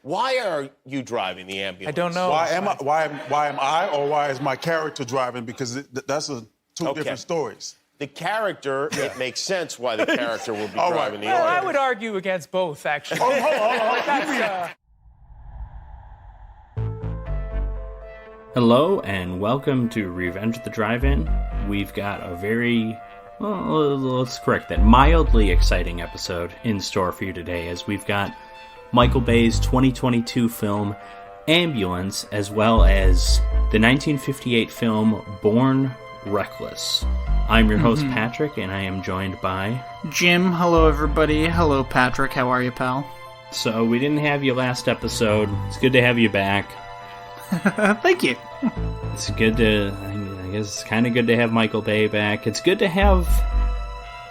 Why are you driving the ambulance? I don't know. Why am I, or why is my character driving? Because that's two different stories. The character, it makes sense why the character would be driving the Well, auto. I would argue against both, actually. Hold on. Hello and welcome to Revenge of the Drive-In. We've got a very, well, let's correct that, mildly exciting episode in store for you today, as we've got Michael Bay's 2022 film Ambulance, as well as the 1958 film Born Reckless. I'm your host, Patrick, and I am joined by... Jim. Hello, everybody. Hello, Patrick. How are you, pal? So, we didn't have you last episode. It's good to have you back. Thank you. It's good to... I guess it's kind of good to have Michael Bay back. It's good to have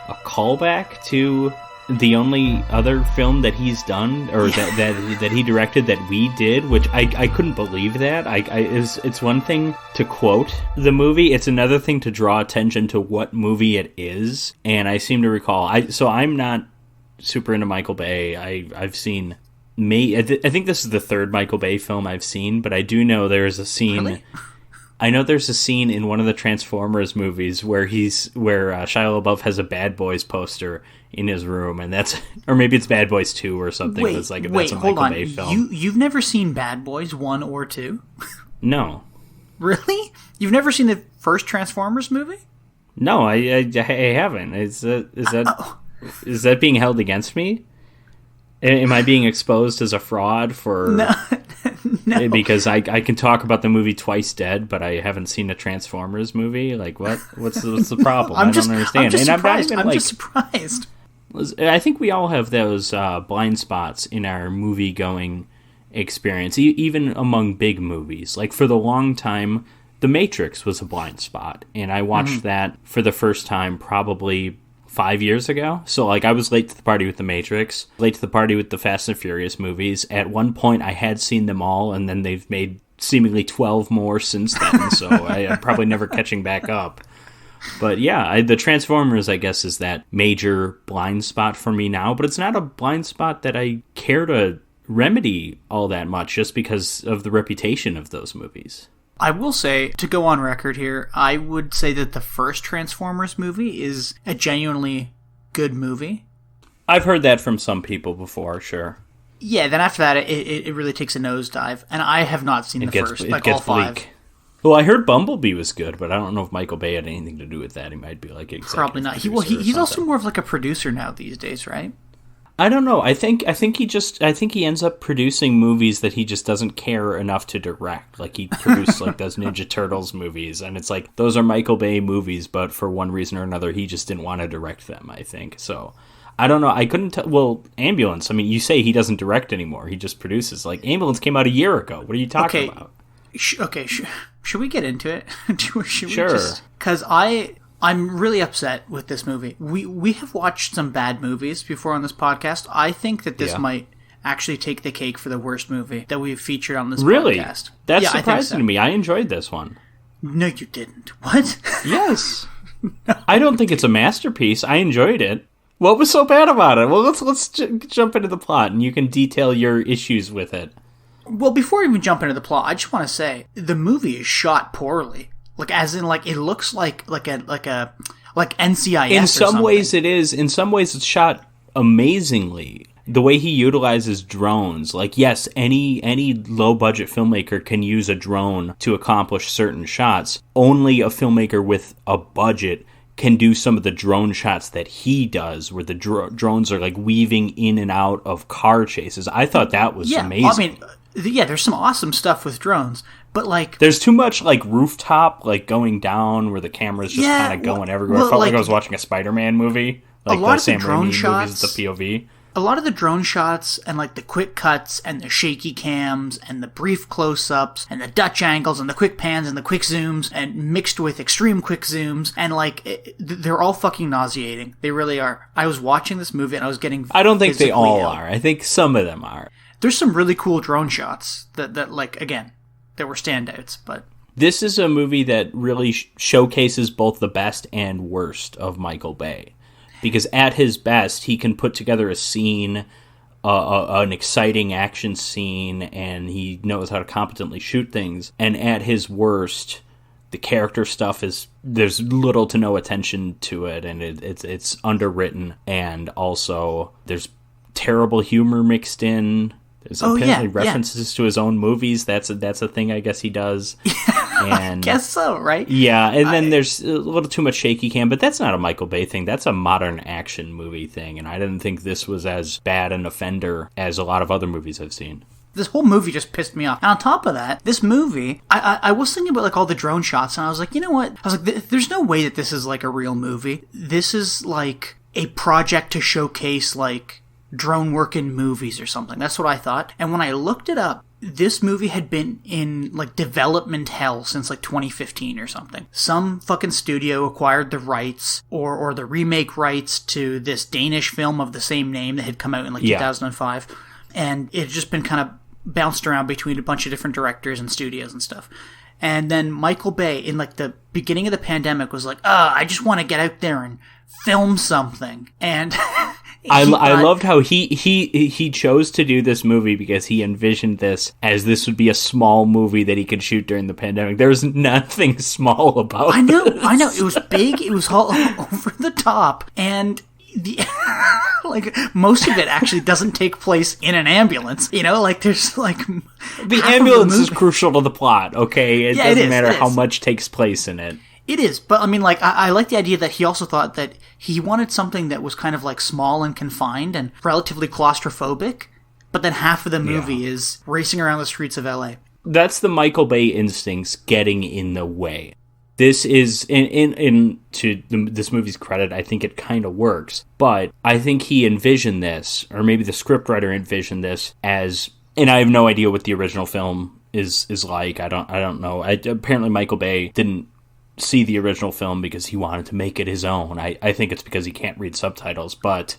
a callback to the only other film that he's done, or that he directed that we did, which I couldn't believe that. It's one thing to quote the movie, it's another thing to draw attention to what movie it is. And I seem to recall, so I'm not super into Michael Bay. I've seen I think this is the third Michael Bay film I've seen, but I do know there's a scene. Really? I know there's a scene in one of the Transformers movies where Shia LaBeouf has a Bad Boys poster in his room, and that's, or maybe it's Bad Boys 2 or something. Wait, that's a Michael Bay film. You've never seen Bad Boys 1 or 2? No. Really? You've never seen the first Transformers movie? No, I haven't. Is that being held against me? Am I being exposed as a fraud for... No. Because I can talk about the movie Twice Dead, but I haven't seen a Transformers movie? Like, what? What's the problem? I don't understand. I'm just surprised. I think we all have those blind spots in our movie-going experience, even among big movies. Like, for the long time, The Matrix was a blind spot, and I watched that for the first time probably 5 years ago. So, like, I was late to the party with The Matrix, late to the party with the Fast and Furious movies. At one point, I had seen them all, and then they've made seemingly 12 more since then, so I'm probably never catching back up. But yeah, the Transformers, I guess, is that major blind spot for me now, but it's not a blind spot that I care to remedy all that much, just because of the reputation of those movies. I will say, to go on record here, I would say that the first Transformers movie is a genuinely good movie. I've heard that from some people before, sure. Yeah, then after that, it really takes a nosedive, and I have not seen first, like all five. Bleak. Well, I heard Bumblebee was good, but I don't know if Michael Bay had anything to do with that. He might be like executive Probably not. He's also more of like a producer now these days, right? I don't know. I think he ends up producing movies that he just doesn't care enough to direct. Like, he produced like those Ninja Turtles movies, and it's like, those are Michael Bay movies, but for one reason or another, he just didn't want to direct them, I think. So, I don't know. I couldn't tell. Well, Ambulance, I mean, you say he doesn't direct anymore. He just produces. Like, Ambulance came out a year ago. What are you talking about? Should we get into it? Sure. Because I'm really upset with this movie. We have watched some bad movies before on this podcast. I think that this might actually take the cake for the worst movie that we've featured on this podcast. That's surprising to me. I enjoyed this one. No, you didn't. What? Yes. No. I don't think it's a masterpiece. I enjoyed it. What was so bad about it? Well, let's jump into the plot, and you can detail your issues with it. Well, before we even jump into the plot, I just want to say the movie is shot poorly. Like, as in, like, it looks like NCIS. In some ways it is. In some ways it's shot amazingly. The way he utilizes drones, like, yes, any low-budget filmmaker can use a drone to accomplish certain shots. Only a filmmaker with a budget can do some of the drone shots that he does, where the drones are, like, weaving in and out of car chases. I thought that was amazing. I mean, there's some awesome stuff with drones, but, like, there's too much, like, rooftop, like, going down where the camera's just kind of going everywhere. It felt like I was watching a Spider-Man movie, like a lot the of Sam the drone Raimi shots, movies, the POV. A lot of the drone shots and, like, the quick cuts and the shaky cams and the brief close-ups and the Dutch angles and the quick pans and the quick zooms and mixed with extreme quick zooms, and, like, they're all fucking nauseating. They really are. I was watching this movie and I was getting I don't think they all are. I think some of them are. There's some really cool drone shots that like, again, that were standouts, but... This is a movie that really showcases both the best and worst of Michael Bay. Because at his best, he can put together a scene an exciting action scene, and he knows how to competently shoot things. And at his worst, the character stuff there's little to no attention to it, and it's underwritten, and also there's terrible humor mixed in. There's apparently references to his own movies. That's a thing I guess he does. And, I guess so, right? Yeah, and then there's a little too much shaky cam, but that's not a Michael Bay thing. That's a modern action movie thing, and I didn't think this was as bad an offender as a lot of other movies I've seen. This whole movie just pissed me off. And on top of that, this movie, I was thinking about like all the drone shots, and I was like, you know what? I was like, there's no way that this is like a real movie. This is like a project to showcase like drone work in movies or something. That's what I thought. And when I looked it up, this movie had been in like development hell since like 2015 or something. Some fucking studio acquired the rights or the remake rights to this Danish film of the same name that had come out in like 2005. And it had just been kind of bounced around between a bunch of different directors and studios and stuff. And then Michael Bay, in like the beginning of the pandemic, was like, I just want to get out there and film something. And I loved how he chose to do this movie because he envisioned this as this would be a small movie that he could shoot during the pandemic. There's nothing small about it. I know. It was big. It was all over the top. And like most of it actually doesn't take place in an ambulance. You know, like there's like the ambulance is crucial to the plot. Okay, it doesn't matter how much takes place in it. It is, but I mean, like, I like the idea that he also thought that he wanted something that was kind of like small and confined and relatively claustrophobic, but then half of the movie is racing around the streets of LA. That's the Michael Bay instincts getting in the way. This is, this movie's credit, I think it kind of works, but I think he envisioned this, or maybe the scriptwriter envisioned this as, and I have no idea what the original film is like. I don't know. Apparently Michael Bay didn't see the original film because he wanted to make it his own. I think it's because he can't read subtitles, but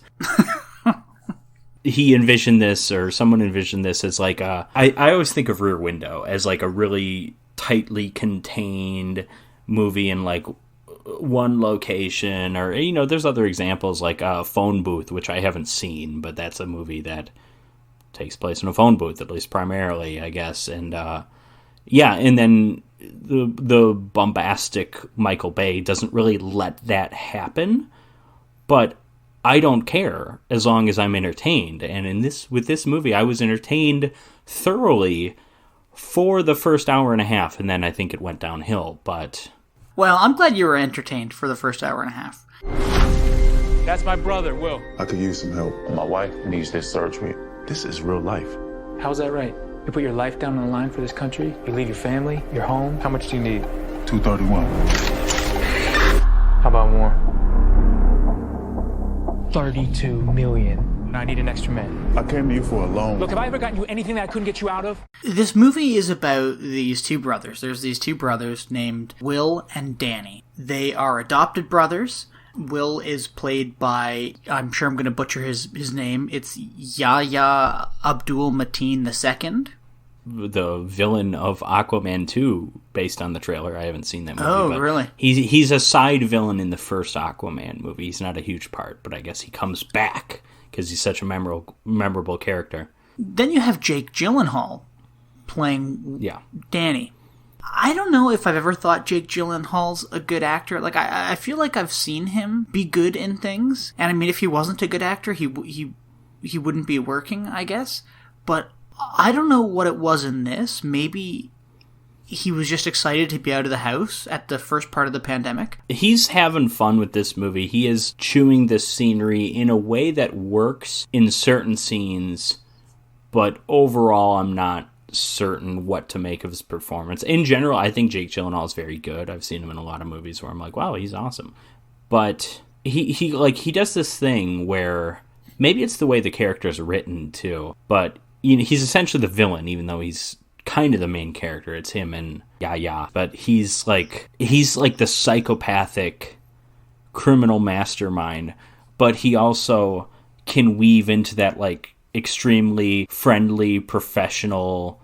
he envisioned this, or someone envisioned this as like I always think of Rear Window as like a really tightly contained movie in like one location, or you know, there's other examples like Phone Booth, which I haven't seen, but that's a movie that takes place in a phone booth, at least primarily, I guess. And and then the bombastic Michael Bay doesn't really let that happen, but I don't care as long as I'm entertained. And with this movie, I was entertained thoroughly for the first hour and a half, and then I think it went downhill. But well, I'm glad you were entertained for the first hour and a half. That's my brother, Will. I could use some help. My wife needs this surgery. This is real life. How's that right? You put your life down on the line for this country? You leave your family, your home? How much do you need? 231. How about more? 32 million. I need an extra man. I came to you for a loan. Look, have I ever gotten you anything that I couldn't get you out of? This movie is about these two brothers. There's these two brothers named Will and Danny. They are adopted brothers. Will is played by, I'm sure I'm going to butcher his name. It's Yahya Abdul Mateen II. The villain of Aquaman 2, based on the trailer. I haven't seen that movie. Oh, but really? He's a side villain in the first Aquaman movie. He's not a huge part, but I guess he comes back because he's such a memorable character. Then you have Jake Gyllenhaal playing Danny. I don't know if I've ever thought Jake Gyllenhaal's a good actor. Like, I feel like I've seen him be good in things. And I mean, if he wasn't a good actor, he wouldn't be working, I guess. But I don't know what it was in this. Maybe he was just excited to be out of the house at the first part of the pandemic. He's having fun with this movie. He is chewing the scenery in a way that works in certain scenes, but overall I'm not certain what to make of his performance. In general, I think Jake Gyllenhaal is very good. I've seen him in a lot of movies where I'm like, wow, he's awesome. But he does this thing where maybe it's the way the character's written too, but you know, he's essentially the villain, even though he's kind of the main character. It's him and Yahya, but he's like the psychopathic criminal mastermind, but he also can weave into that like extremely friendly professional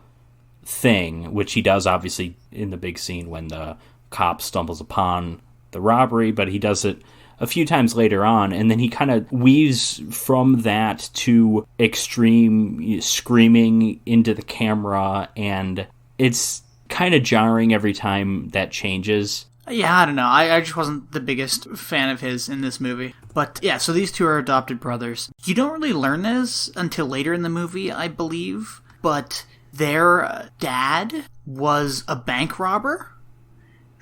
thing, which he does obviously in the big scene when the cop stumbles upon the robbery, but he does it a few times later on, and then he kind of weaves from that to extreme screaming into the camera, and it's kind of jarring every time that changes. Yeah, I don't know. I just wasn't the biggest fan of his in this movie. But yeah, so these two are adopted brothers. You don't really learn this until later in the movie, I believe, but their dad was a bank robber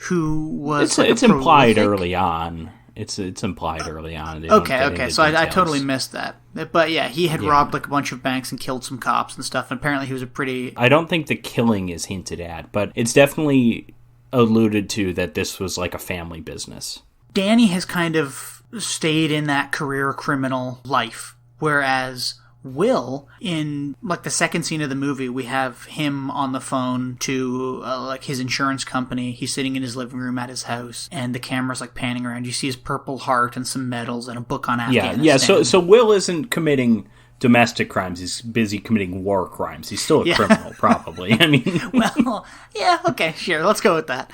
who was it's implied early on. It's implied early on. Okay, so I totally missed that. But yeah, he had robbed like a bunch of banks and killed some cops and stuff, and apparently he was a pretty... I don't think the killing is hinted at, but it's definitely alluded to that this was like a family business. Danny has kind of stayed in that career criminal life, whereas Will, in like the second scene of the movie, we have him on the phone to like his insurance company. He's sitting in his living room at his house, and the camera's like panning around. You see his Purple Heart and some medals and a book on Afghanistan. Yeah. So Will isn't committing domestic crimes. He's busy committing war crimes. He's still a criminal, probably. I mean, well, yeah, okay, sure, let's go with that.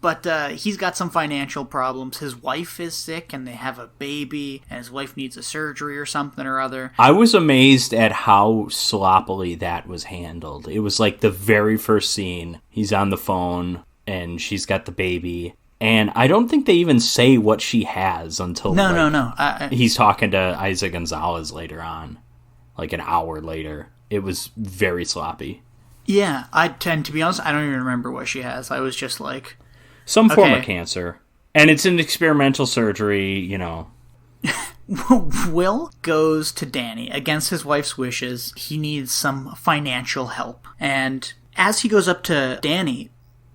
But he's got some financial problems. His wife is sick, and they have a baby, and his wife needs a surgery or something or other. I was amazed at how sloppily that was handled. It was like the very first scene. He's on the phone, and she's got the baby. And I don't think they even say what she has until No. He's talking to Isa Gonzalez later on, like an hour later. It was very sloppy. Yeah, to be honest, I don't even remember what she has. I was just like... Some form of cancer. And it's an experimental surgery, you know. Will goes to Danny against his wife's wishes. He needs some financial help. And as he goes up to Danny,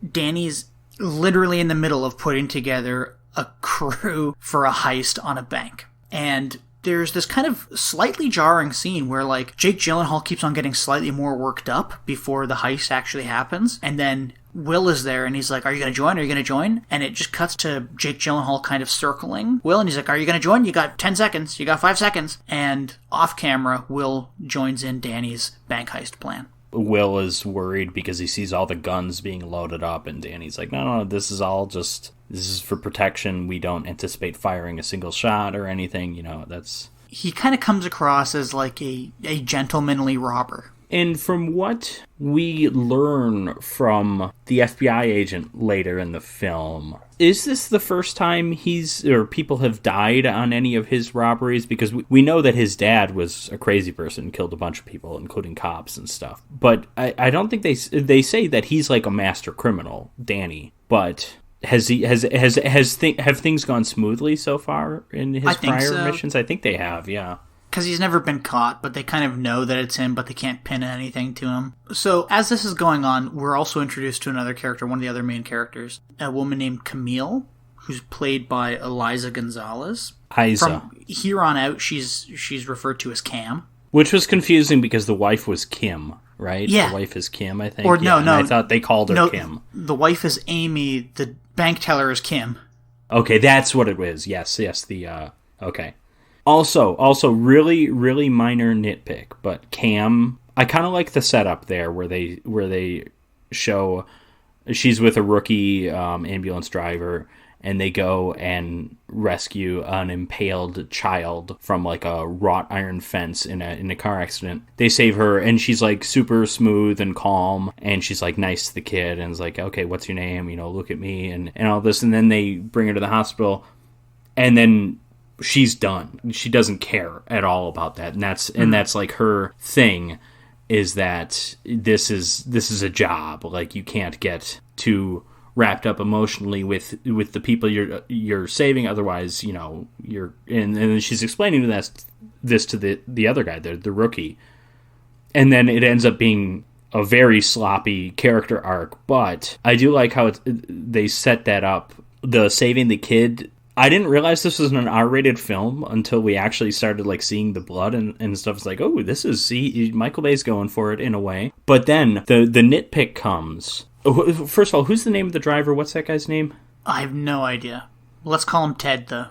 Danny's literally in the middle of putting together a crew for a heist on a bank. And there's this kind of slightly jarring scene where, like, Jake Gyllenhaal keeps on getting slightly more worked up before the heist actually happens. And then Will is there, and he's like, are you going to join? Are you going to join? And it just cuts to Jake Gyllenhaal kind of circling Will, and he's like, are you going to join? You got 10 seconds. You got 5 seconds. And off camera, Will joins in Danny's bank heist plan. Will is worried because he sees all the guns being loaded up, and Danny's like, no, this is for protection. We don't anticipate firing a single shot or anything, you know, that's... He kind of comes across as like a gentlemanly robber. And from what we learn from the FBI agent later in the film, is this the first time people have died on any of his robberies? Because we know that his dad was a crazy person, killed a bunch of people, including cops and stuff. But I don't think they say that he's like a master criminal, Danny. But have things gone smoothly so far in his prior missions? I think they have, yeah. Because he's never been caught, but they kind of know that it's him, but they can't pin anything to him. So as this is going on, we're also introduced to another character, one of the other main characters, a woman named Camille, who's played by Eliza Gonzalez. From here on out, she's referred to as Cam. Which was confusing because the wife was Kim, right? Yeah. The wife is Kim, I think. Or no. I thought they called her Kim. The wife is Amy, the bank teller is Kim. Okay, that's what it was. Yes, okay. Also, really, really minor nitpick, but Cam, I kind of like the setup there where they show she's with a rookie ambulance driver, and they go and rescue an impaled child from like a wrought iron fence in a car accident. They save her, and she's like super smooth and calm, and she's like nice to the kid, and is like, okay, what's your name? You know, look at me, and all this, and then they bring her to the hospital, and then she's done. She doesn't care at all about that, and that's like her thing, is that this is a job. Like, you can't get too wrapped up emotionally with the people you're saving, otherwise, you know, you're. And then she's explaining to this to the other guy, the rookie, and then it ends up being a very sloppy character arc. But I do like how they set that up. The saving the kid. I didn't realize this was an R-rated film until we actually started like seeing the blood and stuff. It's like, oh, Michael Bay's going for it in a way. But then the nitpick comes. First of all, who's the name of the driver? What's that guy's name? I have no idea. Let's call him Ted, though.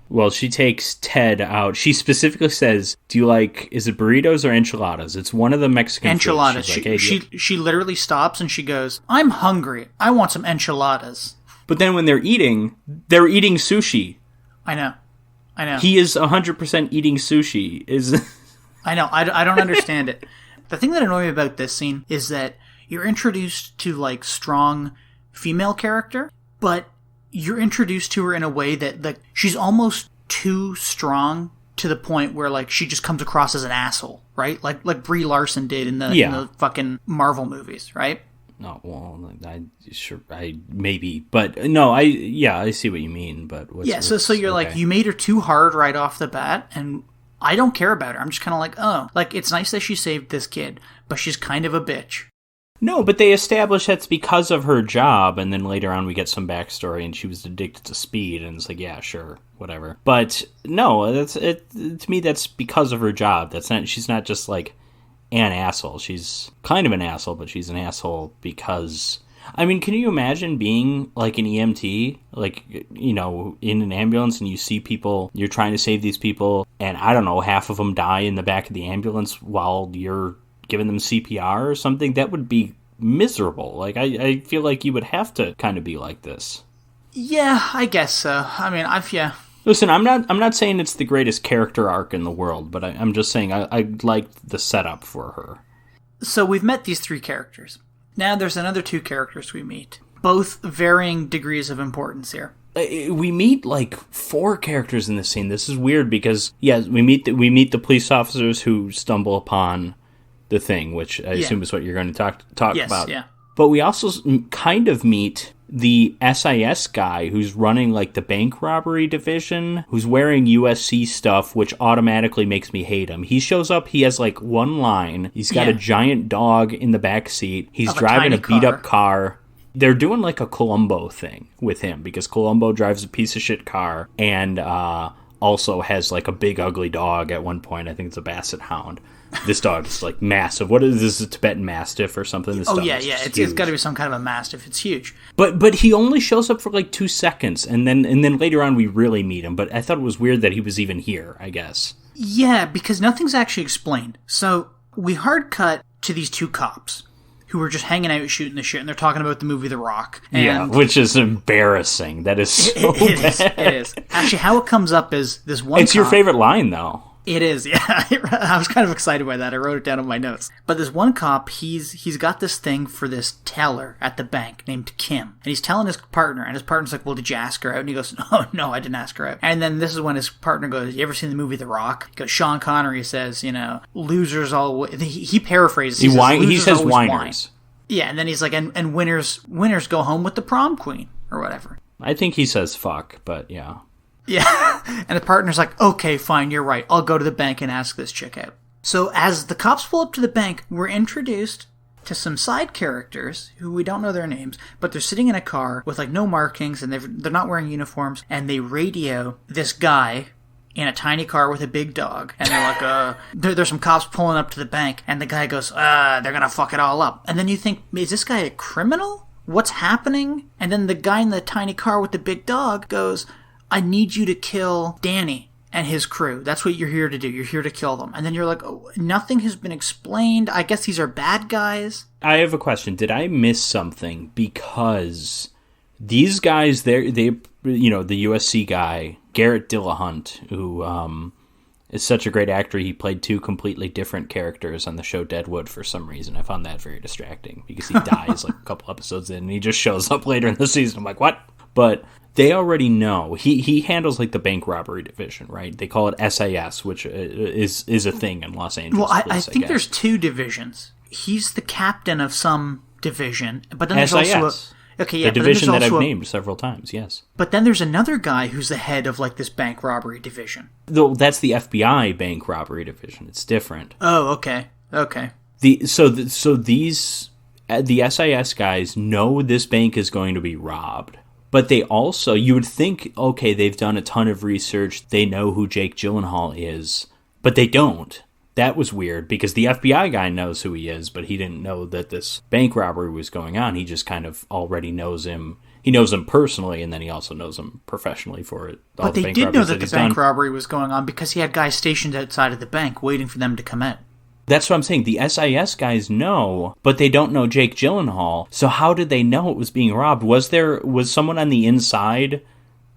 Well, she takes Ted out. She specifically says, "Do you like? Is it burritos or enchiladas?" It's one of the Mexican enchiladas. Foods. Like, hey, she literally stops and she goes, "I'm hungry. I want some enchiladas." But then when they're eating sushi. I know. I know. He is 100% eating sushi. I know. I don't understand it. The thing that annoys me about this scene is that you're introduced to, like, strong female character, but you're introduced to her in a way that, like, she's almost too strong to the point where, like, she just comes across as an asshole, right? Like Brie Larson did in the fucking Marvel movies, right? No, well, I maybe, but no, I see what you mean, but so you're okay. Like, you made her too hard right off the bat, and I don't care about her. I'm just kind of like, oh, like, it's nice that she saved this kid, but she's kind of a bitch. No, but they establish that's because of her job, and then later on we get some backstory, and she was addicted to speed, and it's like, yeah, sure, whatever. But no, to me, that's because of her job. She's not just like an asshole. She's kind of an asshole, but she's an asshole because, I mean, can you imagine being like an EMT, like, you know, in an ambulance, and you see people, you're trying to save these people, and I don't know, half of them die in the back of the ambulance while you're giving them CPR or something? That would be miserable. Like, I feel like you would have to kind of be like this. Yeah, I guess so. I mean, Listen, I'm not saying it's the greatest character arc in the world, but I'm just saying I liked the setup for her. So we've met these 3 characters. Now there's another 2 characters we meet. Both varying degrees of importance here. We meet like 4 characters in this scene. This is weird because, yeah, we meet the police officers who stumble upon the thing, which I assume is what you're going to talk about. Yeah. But we also kind of meet the SIS guy who's running like the bank robbery division, who's wearing USC stuff, which automatically makes me hate him. He shows up, he has like one line. He's got a giant dog in the back seat. He's driving a beat-up car. They're doing like a Columbo thing with him because Columbo drives a piece of shit car and also has like a big ugly dog at one point. I think it's a Basset Hound. This dog is like massive. What is this? A Tibetan Mastiff or something? This dog is it's got to be some kind of a Mastiff. It's huge. But he only shows up for like 2 seconds, and then later on we really meet him. But I thought it was weird that he was even here, I guess. Yeah, because nothing's actually explained. So we hard cut to these 2 cops who were just hanging out shooting the shit, and they're talking about the movie The Rock. And which is embarrassing. That is so bad. It is. Actually, how it comes up is this one It's your favorite line, though. It is, yeah. I was kind of excited by that. I wrote it down on my notes. But this one cop, he's got this thing for this teller at the bank named Kim. And he's telling his partner, and his partner's like, well, did you ask her out? And he goes, no, I didn't ask her out. And then this is when his partner goes, you ever seen the movie The Rock? He goes, Sean Connery says, you know, losers always... He paraphrases. He says whiners. Yeah, and then he's like, and winners go home with the prom queen, or whatever. I think he says fuck, but yeah. Yeah, and the partner's like, okay, fine, you're right. I'll go to the bank and ask this chick out. So as the cops pull up to the bank, we're introduced to some side characters who we don't know their names, but they're sitting in a car with like no markings, and they're not wearing uniforms, and they radio this guy in a tiny car with a big dog, and they're like, there's some cops pulling up to the bank, and the guy goes, they're gonna fuck it all up. And then you think, is this guy a criminal? What's happening? And then the guy in the tiny car with the big dog goes, I need you to kill Danny and his crew. That's what you're here to do. You're here to kill them. And then you're like, oh, nothing has been explained. I guess these are bad guys. I have a question. Did I miss something? Because these guys, they you know, the USC guy, Garrett Dillahunt, who is such a great actor. He played 2 completely different characters on the show Deadwood for some reason. I found that very distracting because he dies like a couple episodes in and he just shows up later in the season. I'm like, what? But they already know. He handles like the bank robbery division, right? They call it SIS, which is a thing in Los Angeles. Well, I think there's 2 divisions. He's the captain of some division, but then there's SIS. Also the division that I've named several times, yes. But then there's another guy who's the head of like this bank robbery division. Though that's the FBI bank robbery division. It's different. Oh, okay. So these the SIS guys know this bank is going to be robbed. But they also, you would think, okay, they've done a ton of research. They know who Jake Gyllenhaal is. But they don't. That was weird because the FBI guy knows who he is, but he didn't know that this bank robbery was going on. He just kind of already knows him. He knows him personally, and then he also knows him professionally for it. But they did know that the bank robbery was going on because he had guys stationed outside of the bank waiting for them to come out. That's what I'm saying. The SIS guys know, but they don't know Jake Gyllenhaal. So how did they know it was being robbed? Was someone on the inside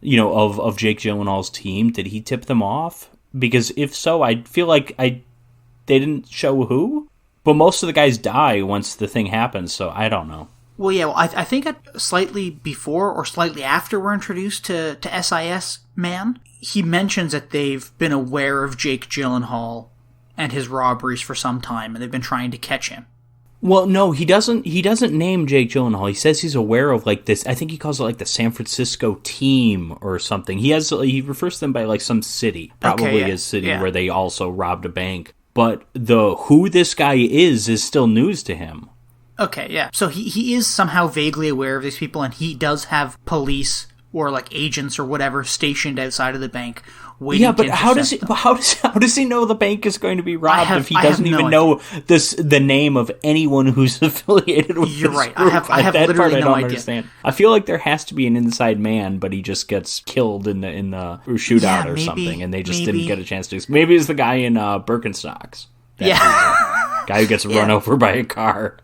of Jake Gyllenhaal's team? Did he tip them off? Because if so, I feel like they didn't show who. But most of the guys die once the thing happens, so I don't know. Well, yeah, I think slightly before or slightly after we're introduced to SIS Man, he mentions that they've been aware of Jake Gyllenhaal and his robberies for some time, and they've been trying to catch him. Well, no, he doesn't name Jake Gyllenhaal. He says he's aware of, like, this, I think he calls it, like, the San Francisco team or something. He refers to them by, like, some city, probably a city where they also robbed a bank. But who this guy is still news to him. Okay, yeah. So he is somehow vaguely aware of these people, and he does have police or like agents or whatever stationed outside of the bank waiting. Yeah, but to how does he know the bank is going to be robbed if he doesn't even know the name of anyone who's affiliated with You're this right. group? I have that literally part no I don't idea. understand. I feel like there has to be an inside man, but he just gets killed in the shootout or something, and they just didn't get a chance to. Maybe it's the guy in Birkenstocks. Guy who gets run over by a car.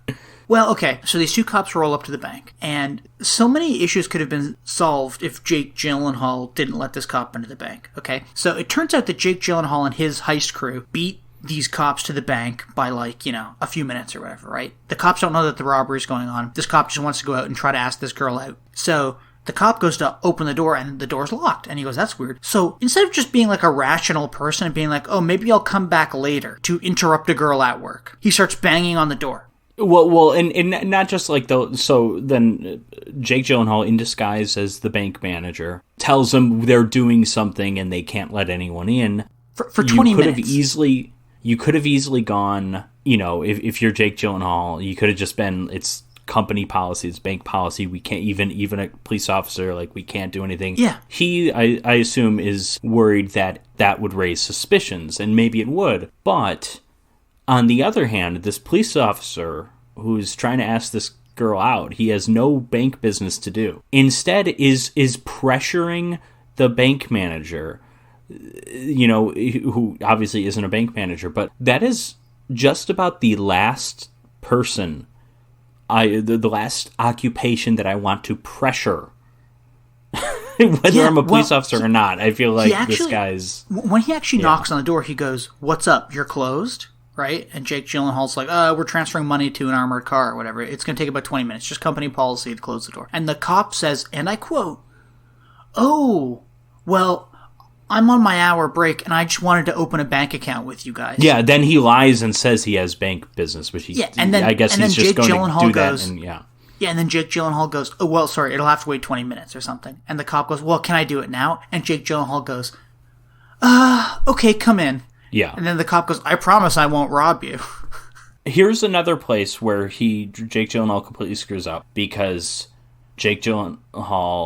Well, okay, so these two cops roll up to the bank, and so many issues could have been solved if Jake Gyllenhaal didn't let this cop into the bank, okay? So it turns out that Jake Gyllenhaal and his heist crew beat these cops to the bank by, like, a few minutes or whatever, right? The cops don't know that the robbery is going on. This cop just wants to go out and try to ask this girl out. So the cop goes to open the door, and the door's locked. And he goes, that's weird. So instead of just being like a rational person and being like, oh, maybe I'll come back later to interrupt a girl at work, he starts banging on the door. Well, and not just like so then Jake Gyllenhaal, in disguise as the bank manager, tells them they're doing something and they can't let anyone in. For 20 minutes. You could have easily gone, if you're Jake Gyllenhaal, you could have just been, it's company policy, it's bank policy, we can't, even a police officer, like, we can't do anything. Yeah. He, I assume, is worried that would raise suspicions, and maybe it would, but on the other hand, this police officer who's trying to ask this girl out, he has no bank business to do. Instead is pressuring the bank manager, who obviously isn't a bank manager, but that is just about the last person, the last occupation that I want to pressure. Whether I'm a police officer or not, I feel like this guy's... When he actually knocks on the door, he goes, "What's up? You're closed?" Right? And Jake Gyllenhaal's like, we're transferring money to an armored car or whatever. It's going to take about 20 minutes. Just company policy to close the door. And the cop says, and I quote, "Oh, well, I'm on my hour break and I just wanted to open a bank account with you guys." Yeah, then he lies and says he has bank business, which I guess he's just going to do that. And, yeah, and then Jake Gyllenhaal goes, "Oh, well, sorry, it'll have to wait 20 minutes or something." And the cop goes, "Well, can I do it now?" And Jake Gyllenhaal goes, "Okay, come in." Yeah. And then the cop goes, "I promise I won't rob you." Here's another place where Jake Gyllenhaal completely screws up, because Jake Gyllenhaal,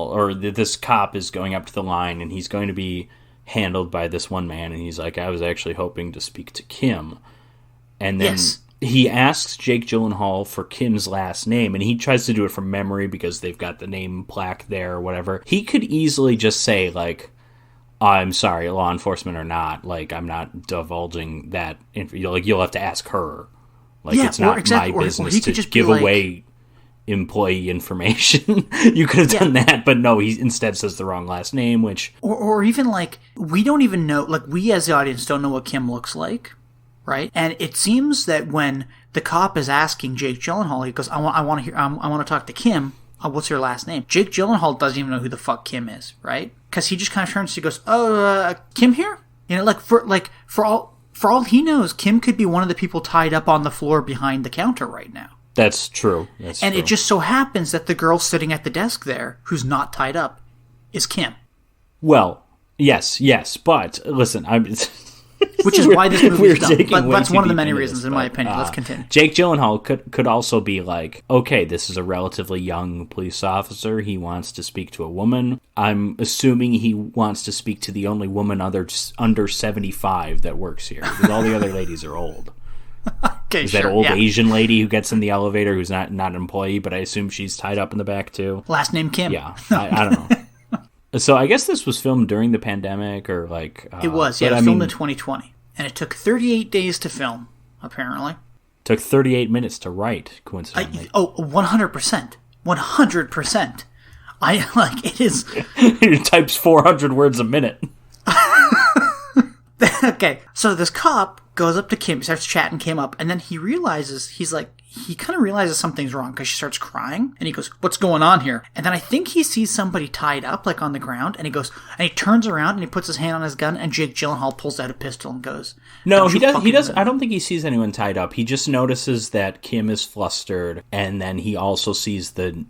or this cop, is going up to the line and he's going to be handled by this one man, and he's like, "I was actually hoping to speak to Kim." And then he asks Jake Gyllenhaal for Kim's last name, and he tries to do it from memory because they've got the name plaque there or whatever. He could easily just say, like, "I'm sorry, law enforcement or not, like, I'm not divulging that. Like, you'll have to ask her. Like, it's not my business to give away employee information." You could have done that, but no, he instead says the wrong last name, which... Or even, like, we don't even know, like, we as the audience don't know what Kim looks like, right? And it seems that when the cop is asking Jake Gyllenhaal, he goes, I want to talk to Kim. What's her last name? Jake Gyllenhaal doesn't even know who the fuck Kim is, right? Because he just kind of turns to goes, Kim here? For all he knows, Kim could be one of the people tied up on the floor behind the counter right now. That's true. It just so happens that the girl sitting at the desk there, who's not tied up, is Kim. Well, yes, but listen, which is why this movie's done. But that's one of the many reasons, in my opinion. Let's continue. Jake Gyllenhaal could also be like, okay, this is a relatively young police officer. He wants to speak to a woman. I'm assuming he wants to speak to the only woman under 75 that works here, because all the other ladies are old. Okay, is that old Asian lady who gets in the elevator who's not an employee, but I assume she's tied up in the back too? Last name Kim. Yeah, I don't know. So I guess this was filmed during the pandemic, or like... it was, yeah. It was filmed in 2020. And it took 38 days to film, apparently. Took 38 minutes to write, coincidentally. 100%. 100%. It is. He types 400 words a minute. Okay, so this cop goes up to Kim, starts chatting Kim up, and then he kind of realizes something's wrong because she starts crying, and he goes, "What's going on here?" And then I think he sees somebody tied up, like on the ground, and he turns around and he puts his hand on his gun, and Jake Gyllenhaal pulls out a pistol and goes, "No, he does. I don't think he sees anyone tied up. He just notices that Kim is flustered, and then he also sees the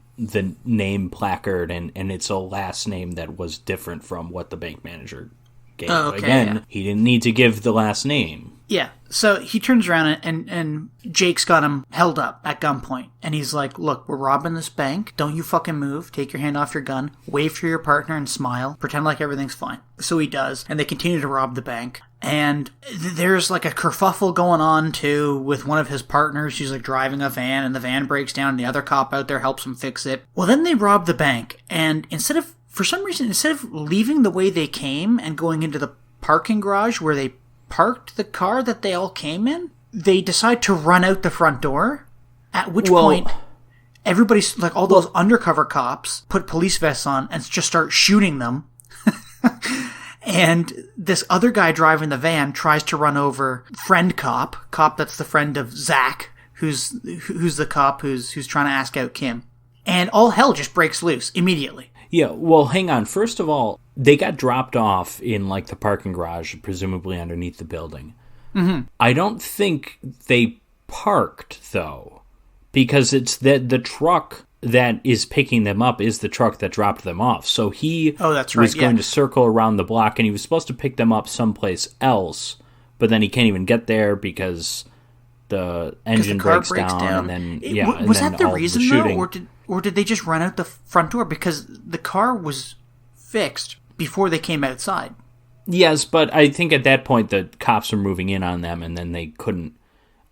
name placard, and it's a last name that was different from what the bank manager gave. Oh, okay, Again, yeah. He didn't need to give the last name." Yeah, so he turns around and Jake's got him held up at gunpoint. And he's like, "Look, we're robbing this bank. Don't you fucking move. Take your hand off your gun. Wave for your partner and smile. Pretend like everything's fine." So he does, and they continue to rob the bank. And there's like a kerfuffle going on, too, with one of his partners. She's like driving a van, and the van breaks down, and the other cop out there helps him fix it. Well, then they rob the bank, and for some reason, instead of leaving the way they came and going into the parking garage where they parked the car that they all came in, they decide to run out the front door, at which point everybody's like, all those undercover cops put police vests on and just start shooting them. And this other guy driving the van tries to run over friend cop that's the friend of Zach, who's the cop who's trying to ask out Kim. And all hell just breaks loose immediately. Yeah, well, hang on. First of all, they got dropped off in, like, the parking garage, presumably underneath the building. Mm-hmm. I don't think they parked, though, because it's the truck that is picking them up is the truck that dropped them off. So he was going to circle around the block, and he was supposed to pick them up someplace else, but then he can't even get there because the engine breaks down. And then, was that the reason, though, or did they just run out the front door? Because the car was fixed before they came outside. Yes, but I think at that point the cops were moving in on them, and then they couldn't.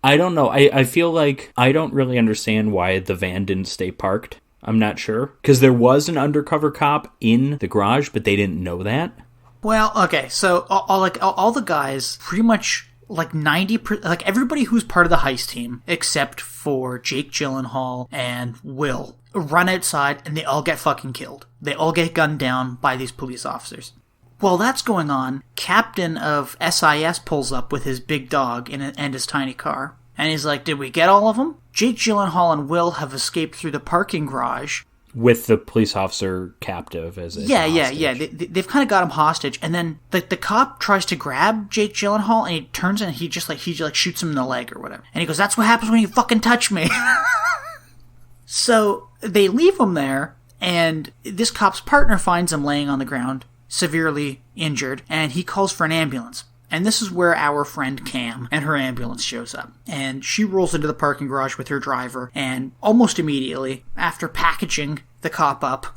I don't know. I feel like I don't really understand why the van didn't stay parked. I'm not sure. Because there was an undercover cop in the garage, but they didn't know that. Well, okay, so all the guys pretty much... like 90%, like everybody who's part of the heist team, except for Jake Gyllenhaal and Will, run outside and they all get fucking killed. They all get gunned down by these police officers. While that's going on, Captain of SIS pulls up with his big dog and his tiny car. And he's like, "Did we get all of them?" Jake Gyllenhaal and Will have escaped through the parking garage. With the police officer captive as a hostage. They've kind of got him hostage, and then the cop tries to grab Jake Gyllenhaal, and he turns and he shoots him in the leg or whatever. And he goes, "That's what happens when you fucking touch me." So they leave him there, and this cop's partner finds him laying on the ground, severely injured, and he calls for an ambulance. And this is where our friend Cam and her ambulance shows up. And she rolls into the parking garage with her driver, and almost immediately, after packaging the cop up,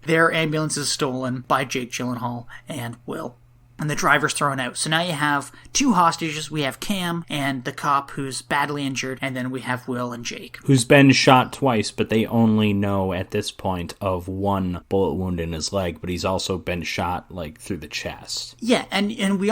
their ambulance is stolen by Jake Gyllenhaal and Will. And the driver's thrown out. So now you have two hostages. We have Cam and the cop who's badly injured, and then we have Will and Jake. Who's been shot twice, but they only know at this point of one bullet wound in his leg, but he's also been shot, like, through the chest. Yeah, and we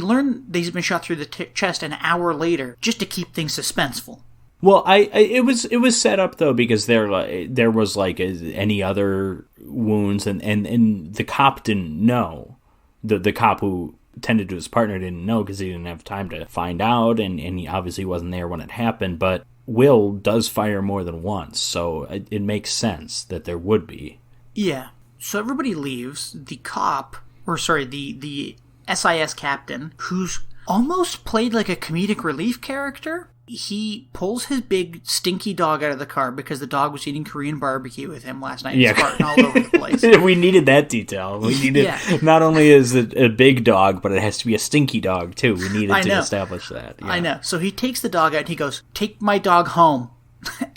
learn that he's been shot through the chest an hour later, just to keep things suspenseful. Well, it was set up though because there was like any other wounds, and the cop didn't know. The cop who tended to his partner didn't know because he didn't have time to find out, and he obviously wasn't there when it happened. But Will does fire more than once, so it makes sense that there would be. Yeah. So everybody leaves. The cop, the SIS captain, who's almost played like a comedic relief character. He pulls his big stinky dog out of the car because the dog was eating Korean barbecue with him last night. Yeah, farting all over the place. We needed that detail. We needed not only is it a big dog, but it has to be a stinky dog too. We needed to establish that. Yeah. I know. So he takes the dog out and he goes, "Take my dog home,"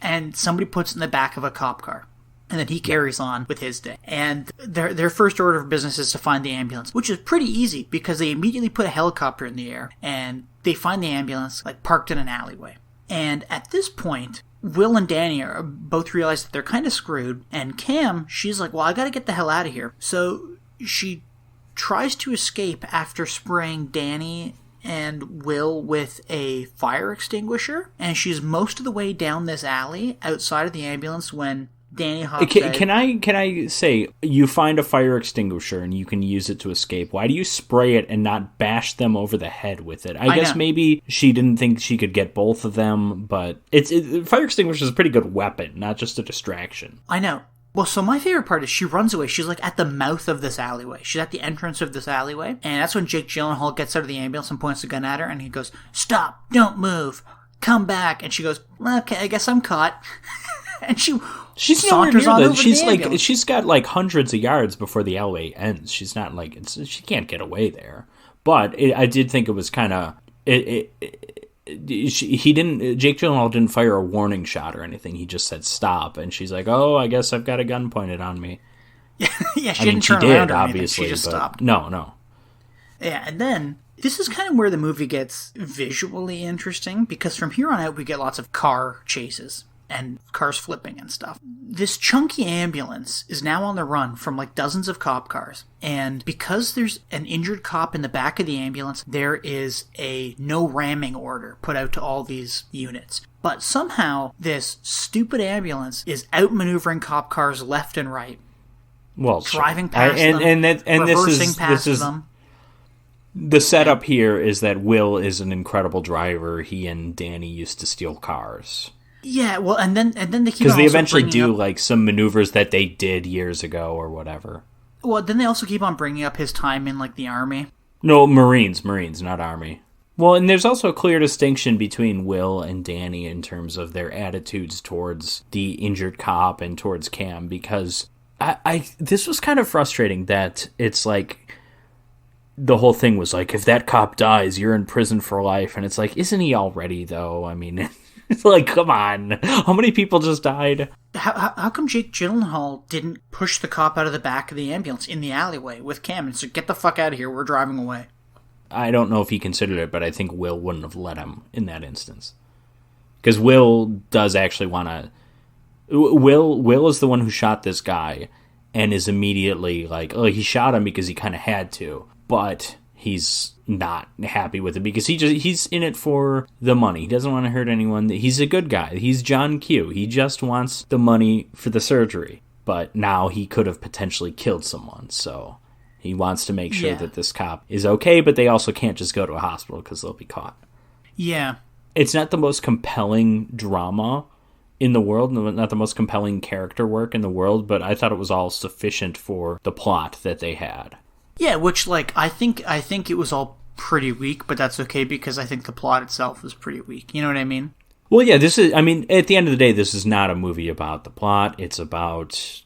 and somebody puts it in the back of a cop car. And then he carries on with his day. And their first order of business is to find the ambulance, which is pretty easy because they immediately put a helicopter in the air and they find the ambulance, like, parked in an alleyway. And at this point, Will and Danny both realize that they're kind of screwed. And Cam, she's like, "Well, I gotta get the hell out of here." So she tries to escape after spraying Danny and Will with a fire extinguisher. And she's most of the way down this alley outside of the ambulance when Danny hops Can I say, you find a fire extinguisher and you can use it to escape. Why do you spray it and not bash them over the head with it? I guess know. maybe she didn't think she could get both of them, but fire extinguisher is a pretty good weapon, not just a distraction. I know. Well, so my favorite part is she runs away. She's like at the mouth of this alleyway. She's at the entrance of this alleyway. And that's when Jake Gyllenhaal gets out of the ambulance and points a gun at her. And he goes, "Stop, don't move, come back." And she goes, "Okay, I guess I'm caught." And she's nowhere near on that. over She's the like, ambulance. she's got like hundreds of yards before the alleyway ends. She's not like, she can't get away there. But I did think it was kind of, Jake Gyllenhaal didn't fire a warning shot or anything. He just said stop, and she's like, "Oh, I guess I've got a gun pointed on me." Yeah, she didn't turn around or anything. Obviously, She just but stopped. No. Yeah, and then this is kind of where the movie gets visually interesting, because from here on out we get lots of car chases and cars flipping and stuff. This chunky ambulance is now on the run from like dozens of cop cars. And because there's an injured cop in the back of the ambulance, there is a no ramming order put out to all these units. But somehow this stupid ambulance is outmaneuvering cop cars left and right. Well, Driving past them, and reversing past them. The setup here is that Will is an incredible driver. He and Danny used to steal cars. Yeah, well, and then they keep because they also eventually bringing do up, like some maneuvers that they did years ago or whatever. Well, then they also keep on bringing up his time in like the army. No, Marines, not Army. Well, and there's also a clear distinction between Will and Danny in terms of their attitudes towards the injured cop and towards Cam, because I this was kind of frustrating that it's like the whole thing was like, if that cop dies, you're in prison for life, and it's like, isn't he already though? I mean, it's like, come on, how many people just died? How come Jake Gyllenhaal didn't push the cop out of the back of the ambulance in the alleyway with Cam and said, "Get the fuck out of here, we're driving away"? I don't know if he considered it, but I think Will wouldn't have let him in that instance. Because Will does actually want to... Will is the one who shot this guy and is immediately like, oh, he shot him because he kind of had to. But he's not happy with it because he's in it for the money. He doesn't want to hurt anyone. He's a good guy. He's John Q. He just wants the money for the surgery. But now he could have potentially killed someone, so... He wants to make sure that this cop is okay, but they also can't just go to a hospital because they'll be caught. Yeah. It's not the most compelling drama in the world, not the most compelling character work in the world, but I thought it was all sufficient for the plot that they had. Yeah, which, like, I think it was all pretty weak, but that's okay because I think the plot itself was pretty weak. You know what I mean? Well, yeah, at the end of the day, this is not a movie about the plot. It's about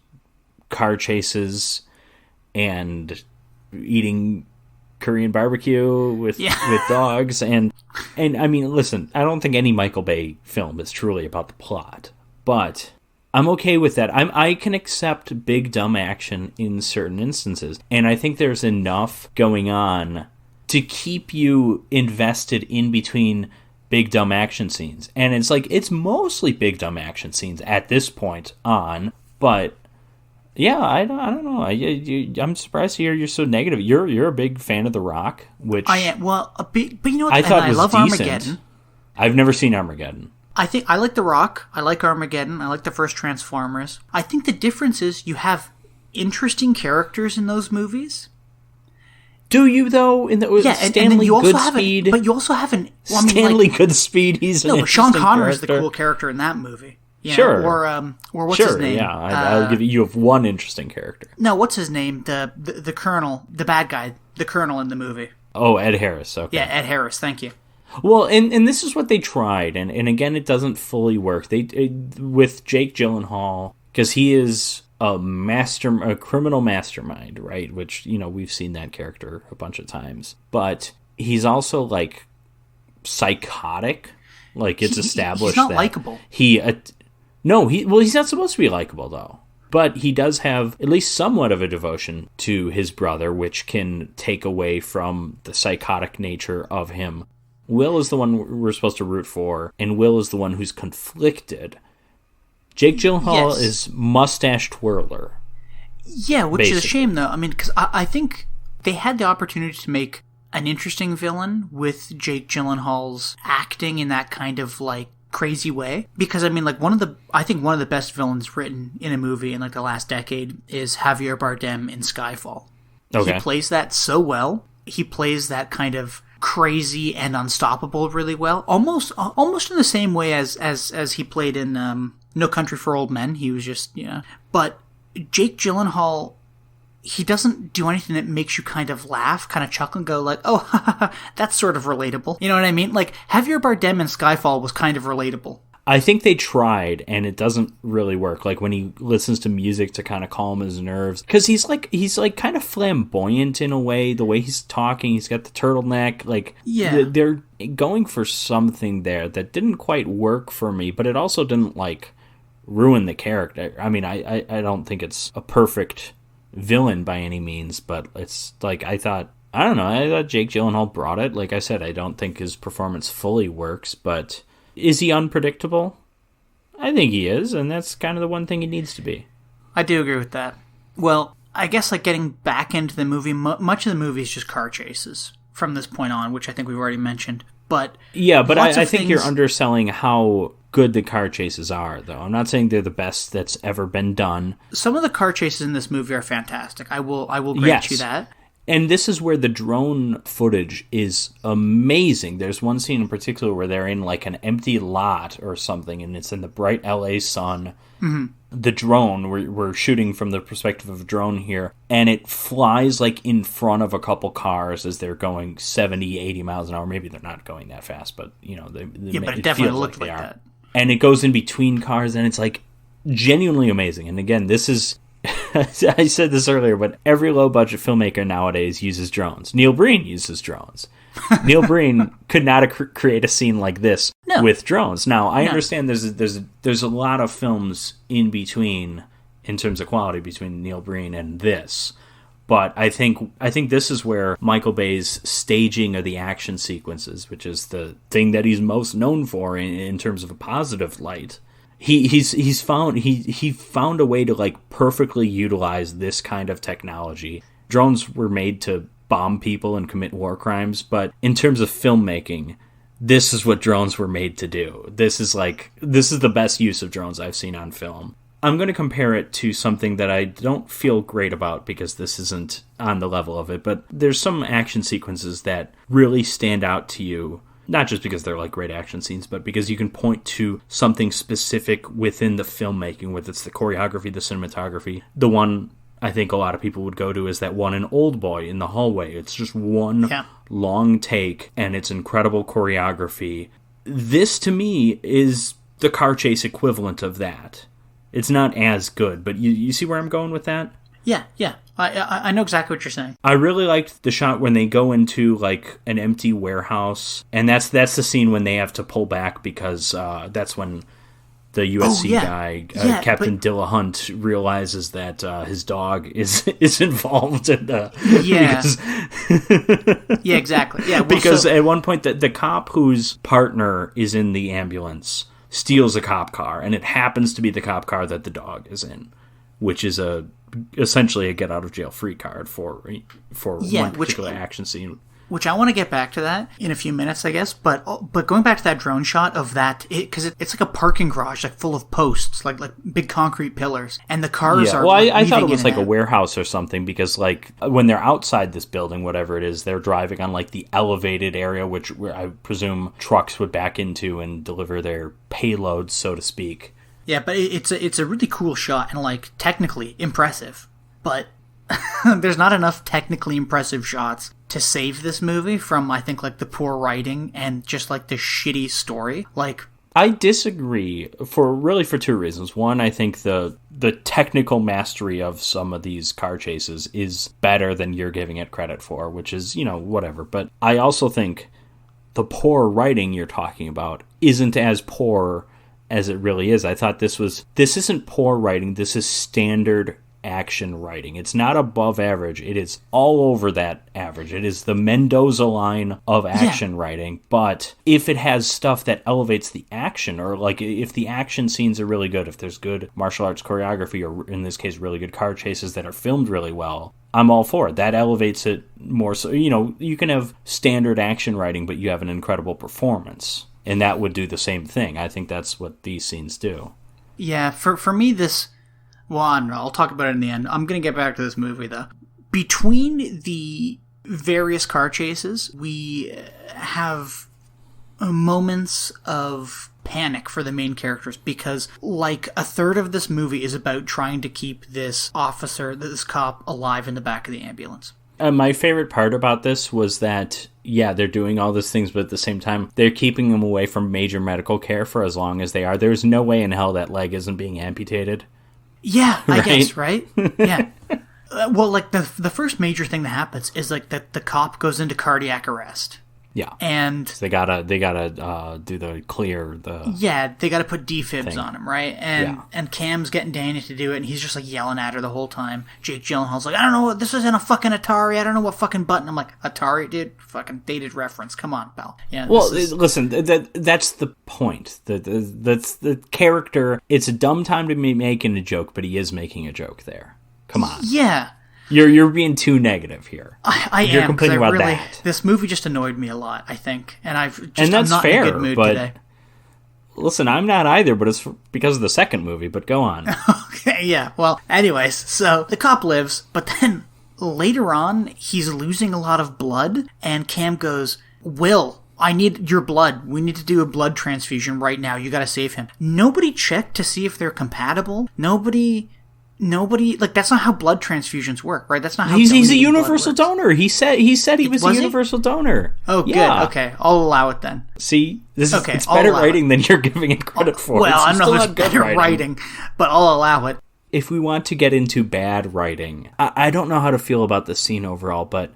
car chases and eating Korean barbecue with dogs. And I mean, listen, I don't think any Michael Bay film is truly about the plot, but I'm okay with that. I can accept big dumb action in certain instances, and I think there's enough going on to keep you invested in between big dumb action scenes. And it's like, it's mostly big dumb action scenes at this point on, but yeah, I don't know. I'm surprised to hear you're so negative. You're a big fan of The Rock, which I am. Well, but you know what? I thought I was love decent. Armageddon. I've never seen Armageddon. I think I like The Rock. I like Armageddon. I like the first Transformers. I think the difference is you have interesting characters in those movies. Do you though? In the Stanley Goodspeed, but you also have an Stanley Goodspeed. He's an but Sean Connery character. is the cool character in that movie. Sure. Or what's his name? Yeah, I'll give you have one interesting character. No, what's his name? The Colonel, the bad guy, the Colonel in the movie. Oh, Ed Harris. Okay. Yeah, Ed Harris. Thank you. Well, and this is what they tried, and again, it doesn't fully work. With Jake Gyllenhaal, because he is a criminal mastermind, right? Which, we've seen that character a bunch of times, but he's also like psychotic. Like it's established he's not that likable. He's not supposed to be likable though. But he does have at least somewhat of a devotion to his brother, which can take away from the psychotic nature of him. Will is the one we're supposed to root for, and Will is the one who's conflicted. Jake Gyllenhaal is mustache twirler. Yeah, which is a shame, though. I mean, because I think they had the opportunity to make an interesting villain with Jake Gyllenhaal's acting in that kind of, like, crazy way. Because, I mean, like, I think one of the best villains written in a movie in, like, the last decade is Javier Bardem in Skyfall. Okay. He plays that so well. He plays that kind of crazy and unstoppable really well. Almost in the same way as he played in No Country for Old Men. He was just, But Jake Gyllenhaal, he doesn't do anything that makes you kind of laugh, kind of chuckle and go like, oh, that's sort of relatable. You know what I mean? Like, Javier Bardem in Skyfall was kind of relatable. I think they tried, and it doesn't really work. Like, when he listens to music to kind of calm his nerves. Because he's kind of flamboyant in a way. The way he's talking, he's got the turtleneck. Like, yeah. They're going for something there that didn't quite work for me, but it also didn't, like, ruin the character. I mean, I don't think it's a perfect villain by any means, but it's like I thought Jake Gyllenhaal brought it. Like I said, I don't think his performance fully works, but is he unpredictable? I think he is, and that's kind of the one thing he needs to be. I do agree with that. Well, I guess like getting back into the movie, much of the movie is just car chases from this point on, which I think we've already mentioned. But yeah, but I think you're underselling how good the car chases are, though. I'm not saying they're the best that's ever been done. Some of the car chases in this movie are fantastic. I will grant you that. And this is where the drone footage is amazing. There's one scene in particular where they're in like an empty lot or something, and it's in the bright LA sun. Mm-hmm. The drone, we're shooting from the perspective of a drone here, and it flies like in front of a couple cars as they're going 70, 80 miles an hour. Maybe they're not going that fast, but but it definitely looked like that. And it goes in between cars, and it's like genuinely amazing. And again, this is, I said this earlier, but every low-budget filmmaker nowadays uses drones. Neil Breen uses drones. Neil Breen could not create a scene like this with drones. Now, I understand there's a lot of films in between, in terms of quality, between Neil Breen and this. But I think this is where Michael Bay's staging of the action sequences, which is the thing that he's most known for in terms of a positive light, he found a way to like perfectly utilize this kind of technology. Drones were made to bomb people and commit war crimes, but in terms of filmmaking, this is what drones were made to do. This is the best use of drones I've seen on film. I'm going to compare it to something that I don't feel great about because this isn't on the level of it, but there's some action sequences that really stand out to you, not just because they're like great action scenes, but because you can point to something specific within the filmmaking, whether it's the choreography, the cinematography. The one I think a lot of people would go to is that one in Oldboy in the hallway. It's just one long take, and it's incredible choreography. This, to me, is the car chase equivalent of that. It's not as good, but you see where I'm going with that? Yeah. I know exactly what you're saying. I really liked the shot when they go into like an empty warehouse, and that's the scene when they have to pull back because that's when the USC guy, Captain Dillahunt, realizes that his dog is involved in the... Yeah, exactly. Yeah, because at one point, the cop whose partner is in the ambulance steals a cop car, and it happens to be the cop car that the dog is in, which is essentially a get-out-of-jail-free card for one particular action scene. Which I want to get back to that in a few minutes, I guess. But going back to that drone shot of that, because it's like a parking garage, like full of posts, like big concrete pillars, and the cars are. Well, I thought it was like a warehouse or something because like when they're outside this building, whatever it is, they're driving on like the elevated area, where I presume trucks would back into and deliver their payloads, so to speak. Yeah, but it's a really cool shot and like technically impressive, but there's not enough technically impressive shots to save this movie from, I think, like the poor writing and just like the shitty story. Like, I disagree for two reasons. One, I think the technical mastery of some of these car chases is better than you're giving it credit for, which is, whatever. But I also think the poor writing you're talking about isn't as poor as it really is. I thought this isn't poor writing. This is standard action writing. It's not above average. It is all over that average. It is the Mendoza line of action writing. But if it has stuff that elevates the action, or like if the action scenes are really good, if there's good martial arts choreography, or in this case really good car chases that are filmed really well, I'm all for it. That elevates it more. So you can have standard action writing, but you have an incredible performance. and that would do the same thing. I think that's what these scenes do. Yeah, for me, this... Well, I don't know. I'll talk about it in the end. I'm going to get back to this movie, though. Between the various car chases, we have moments of panic for the main characters because, like, a third of this movie is about trying to keep this cop alive in the back of the ambulance. My favorite part about this was that, yeah, they're doing all these things, but at the same time, they're keeping him away from major medical care for as long as they are. There's no way in hell that leg isn't being amputated. Yeah, I guess, right? Yeah. Well, like, the first major thing that happens is, like, that the cop goes into cardiac arrest. Yeah. And... So they gotta do the clear, the... Yeah, they gotta put defibs thing on him, right? And Cam's getting Danny to do it, and he's just, like, yelling at her the whole time. Jake Gyllenhaal's like, I don't know what... This isn't a fucking Atari. I don't know what fucking button. I'm like, Atari, dude? Fucking dated reference. Come on, pal. Yeah. Well, listen, that's the point. That's the character. It's a dumb time to be making a joke, but he is making a joke there. Come on. Yeah. You're being too negative here. I You're am, complaining about really, that. This movie just annoyed me a lot, I think. And and that's I'm not fair, in a good mood but today. Listen, I'm not either, but it's because of the second movie, but go on. Okay, yeah. Well, anyways, so the cop lives, but then later on, he's losing a lot of blood, and Cam goes, Will, I need your blood. We need to do a blood transfusion right now. You gotta save him. Nobody checked to see if they're compatible. Nobody, like, that's not how blood transfusions work, right? That's not how he's a universal donor. He said he was a Was universal donor. Oh, good. Yeah. Okay, I'll allow it then. See, it's I'll better allow writing than you're giving it credit for. Well, I It's don't know if still it's not good better writing, but I'll allow it. If we want to get into bad writing, I don't know how to feel about the scene overall, but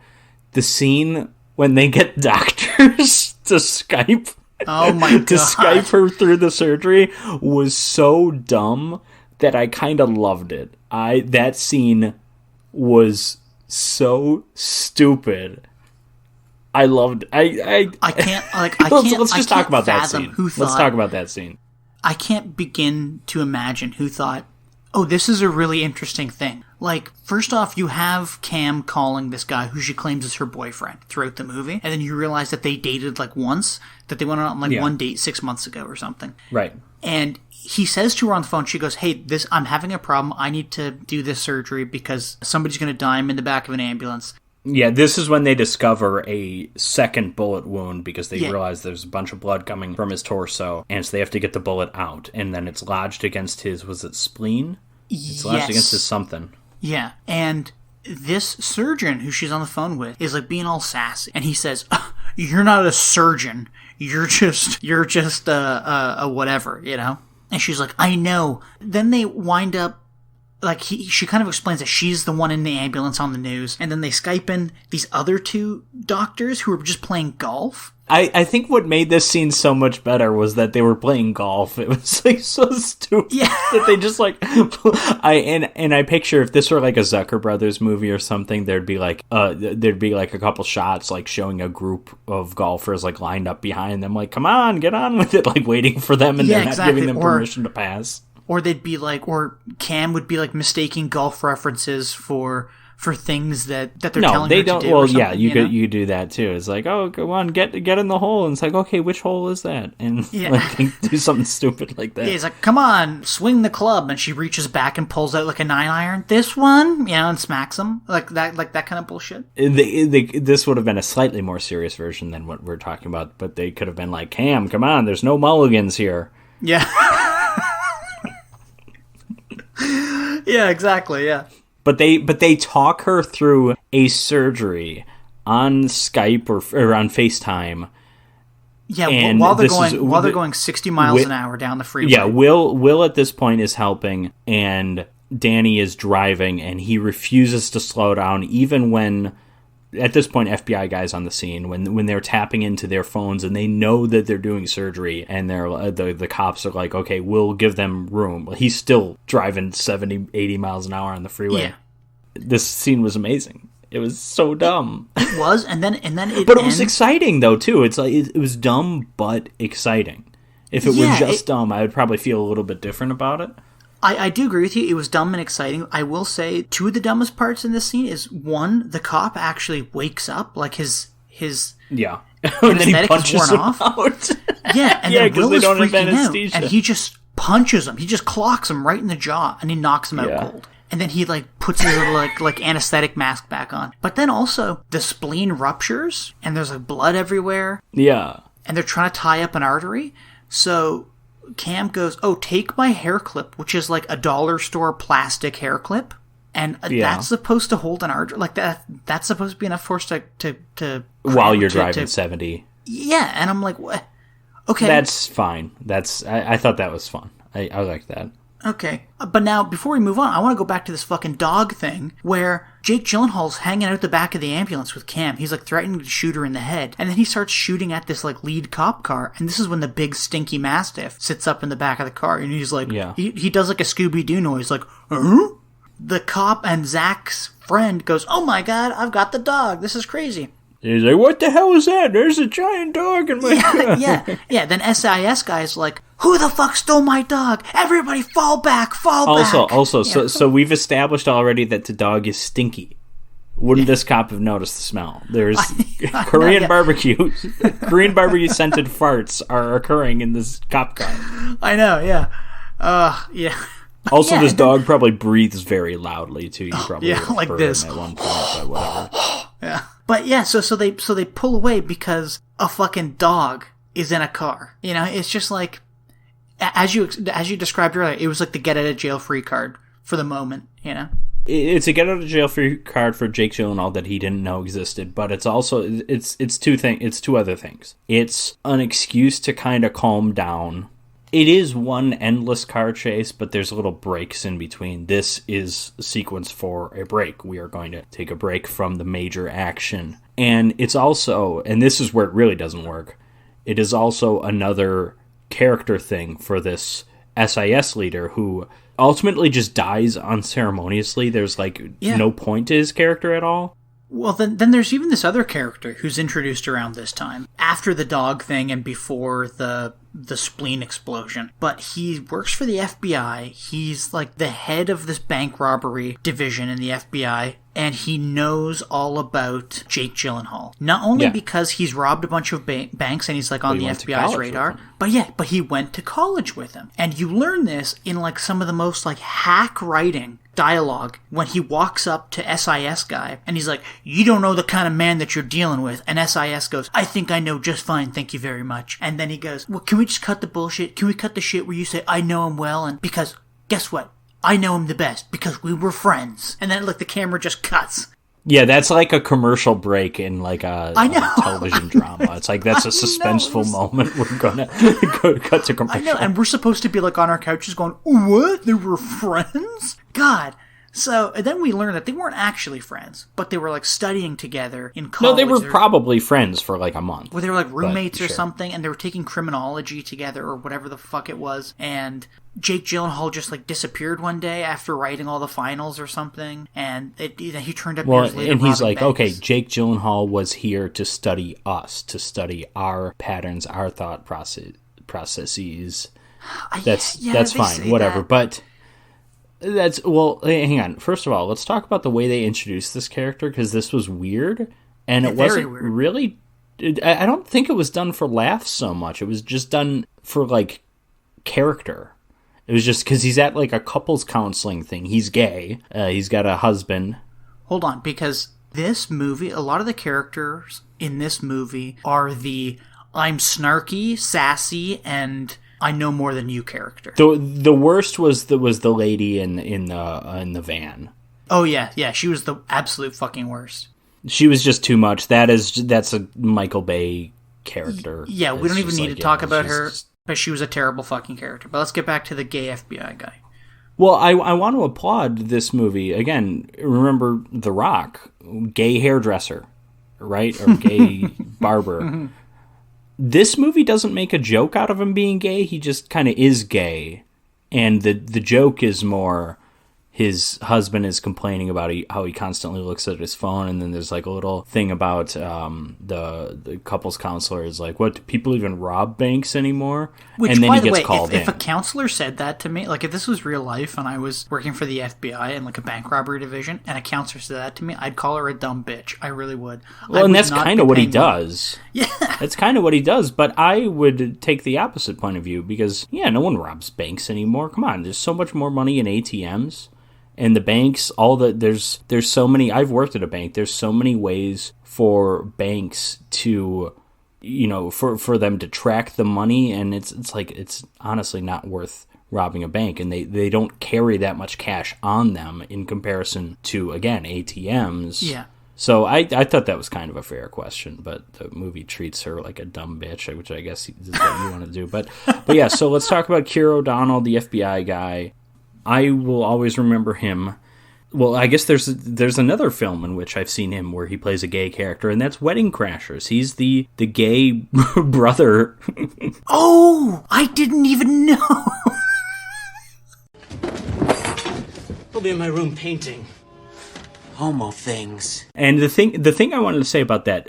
the scene when they get doctors to Skype, Oh my god, to Skype her through the surgery was so dumb that I kind of loved it. That scene was so stupid. I loved. I can't like. Let's just talk about that scene. Let's talk about that scene. I can't begin to imagine who thought, oh, this is a really interesting thing. Like, first off, you have Cam calling this guy who she claims is her boyfriend throughout the movie, and then you realize that they dated, like, once, that they went on, like, one date 6 months ago or something. Right. And he says to her on the phone, she goes, hey, I'm having a problem. I need to do this surgery because somebody's going to die. I'm in the back of an ambulance. Yeah, this is when they discover a second bullet wound because they realize there's a bunch of blood coming from his torso, and so they have to get the bullet out, and then it's lodged against his, was it spleen? It's lodged against his something. Yeah, and this surgeon who she's on the phone with is like being all sassy, and he says, "You're not a surgeon. You're just a whatever, you know." And she's like, "I know." Then they wind up like she kind of explains that she's the one in the ambulance on the news, and then they Skype in these other two doctors who are just playing golf. I think what made this scene so much better was that they were playing golf. It was like so stupid that they just like I picture if this were like a Zucker Brothers movie or something, there'd be like a couple shots like showing a group of golfers like lined up behind them, like, come on, get on with it, like waiting for them, and they're not giving them permission to pass. Or they'd be like, or Cam would be like mistaking golf references for things that they're telling her to do. No, they don't. Well, yeah, you do that too. It's like, oh, go on, get in the hole, and it's like, okay, which hole is that? And like, do something stupid like that. Yeah, he's like, come on, swing the club, and she reaches back and pulls out like a 9-iron. This one, and smacks him like that kind of bullshit. This would have been a slightly more serious version than what we're talking about, but they could have been like, Cam, come on, there's no mulligans here. Yeah. Yeah, exactly. Yeah. But they talk her through a surgery on Skype or on FaceTime. Yeah, and while they're going 60 miles an hour down the freeway. Yeah, Will at this point is helping, and Danny is driving, and he refuses to slow down, even when at this point FBI guys on the scene when they're tapping into their phones and they know that they're doing surgery, and they're the cops are like, okay, we'll give them room. He's still driving 70, 80 miles an hour on the freeway. Yeah. This scene was amazing. It was so dumb. It was, and then but it was exciting though too. It's like it was dumb but exciting. If it were just dumb, I would probably feel a little bit different about it. I do agree with you. It was dumb and exciting. I will say two of the dumbest parts in this scene is, one, the cop actually wakes up, like his And then he anesthetic is punches worn him off. out. Yeah, and Yeah, then 'cause Will they is don't have freaking out, anesthesia. and he just punches him. He just clocks him right in the jaw, and he knocks him out cold. And then he puts his little like anesthetic mask back on. But then also the spleen ruptures, and there's blood everywhere. Yeah. And they're trying to tie up an artery. So Cam goes, "Oh, take my hair clip," which is like a dollar store plastic hair clip, and that's supposed to hold an artery like that. That's supposed to be enough force to while you're driving 70. Yeah, and I'm like, what? Okay, that's fine. I thought that was fun. I like that. Okay, but now, before we move on, I want to go back to this fucking dog thing, where Jake Gyllenhaal's hanging out the back of the ambulance with Cam. He's, threatening to shoot her in the head, and then he starts shooting at this, lead cop car, and this is when the big, stinky Mastiff sits up in the back of the car, and he's like, he does, a Scooby-Doo noise, huh? The cop and Zach's friend goes, "Oh my god, I've got the dog, this is crazy." He's like, "What the hell is that? There's a giant dog in my car." Yeah. Then SIS guy's like, "Who the fuck stole my dog? Everybody fall back, fall back." Also, so we've established already that the dog is stinky. Wouldn't this cop have noticed the smell? There's Korean barbecue. Korean barbecue scented farts are occurring in this cop car. I know, yeah. Yeah. Also, this dog probably breathes very loudly too. You probably like this at one point, but whatever. Yeah. But yeah, so they pull away because a fucking dog is in a car. It's just like, as you described earlier, it was like the get out of jail free card for the moment. It's a get out of jail free card for Jake Gyllenhaal that he didn't know existed, but it's also it's two other things. It's an excuse to kind of calm down. It is one endless car chase, but there's little breaks in between. This is a sequence for a break. We are going to take a break from the major action. And it's also, and this is where it really doesn't work, it is also another character thing for this SIS leader who ultimately just dies unceremoniously. There's no point to his character at all. Well, then there's even this other character who's introduced around this time, after the dog thing and before the spleen explosion. But he works for the FBI. He's the head of this bank robbery division in the FBI, and he knows all about Jake Gyllenhaal. Not only because he's robbed a bunch of banks and he's on the FBI's radar, but he went to college with him. And you learn this in some of the most hack writing dialogue when he walks up to SIS guy and he's like, "You don't know the kind of man that you're dealing with." And SIS goes, "I think I know just fine, thank you very much." And then he goes, "Well, can we just cut the bullshit? Can we cut the shit where you say I know him well? And because guess what? I know him the best because we were friends." And then the camera just cuts. Yeah, that's like a commercial break in a television drama. It's that's a suspenseful moment. We're gonna cut to commercial. I know, and we're supposed to be on our couches going, "What? They were friends?" God. So, and then we learned that they weren't actually friends, but they were studying together in college. No, they were probably friends for a month. Well, they were roommates or something, and they were taking criminology together or whatever the fuck it was. And Jake Gyllenhaal just disappeared one day after writing all the finals or something, and he turned up years later. And he's banks. okay, Jake Gyllenhaal was here to study us, to study our patterns, our thought processes. That's fine, whatever. That. But hang on. First of all, let's talk about the way they introduced this character, because this was weird, and it wasn't really. I don't think it was done for laughs so much. It was just done for character. It was just because he's at a couples counseling thing. He's gay. He's got a husband. Hold on, because this movie, a lot of the characters in this movie are the I'm snarky, sassy, and I know more than you character. The worst was the lady in the van. Oh yeah, she was the absolute fucking worst. She was just too much. That's a Michael Bay character. Yeah, we don't even need to talk about her, but she was a terrible fucking character. But let's get back to the gay FBI guy. Well, I want to applaud this movie. Again, remember The Rock, gay hairdresser, right? Or gay barber. Mm-hmm. This movie doesn't make a joke out of him being gay. He just kind of is gay. And the joke is more, his husband is complaining about how he constantly looks at his phone, and then there's like a little thing about the couples counselor is like, what, do people even rob banks anymore? Which, and then by he the gets way, called if in. a counselor said that to me, like if this was real life and I was working for the FBI in like a bank robbery division and a counselor said that to me, I'd call her a dumb bitch. I really would. Well, and that's kind of what he money. does. Yeah. That's kind of what he does, but I would take the opposite point of view because, yeah, no one robs banks anymore. Come on, there's so much more money in ATMs. And the banks, there's so many. I've worked at a bank. There's so many ways for banks to, for them to track the money, and it's honestly not worth robbing a bank. And they don't carry that much cash on them in comparison to, again, ATMs. Yeah. So I thought that was kind of a fair question, but the movie treats her like a dumb bitch, which I guess is what you want to do. But yeah, so let's talk about Keir O'Donnell, the FBI guy. I will always remember him. Well, I guess there's another film in which I've seen him where he plays a gay character, and that's Wedding Crashers. He's the gay brother. Oh, I didn't even know. We'll be in my room painting. Homo things. And the thing I wanted to say about that,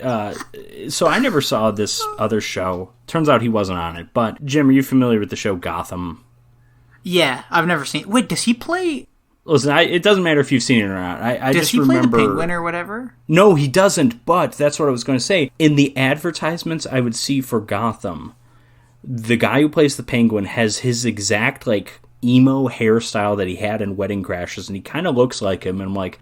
so I never saw this other show. Turns out he wasn't on it. But Jim, are you familiar with the show Gotham? Yeah, I've never seen it. Wait, does he play... Listen, it doesn't matter if you've seen it or not. I does just he play remember... the Penguin or whatever? No, he doesn't, but that's what I was going to say. In the advertisements I would see for Gotham, the guy who plays the Penguin has his exact, like, emo hairstyle that he had in Wedding Crashers, and he kind of looks like him, and I'm like,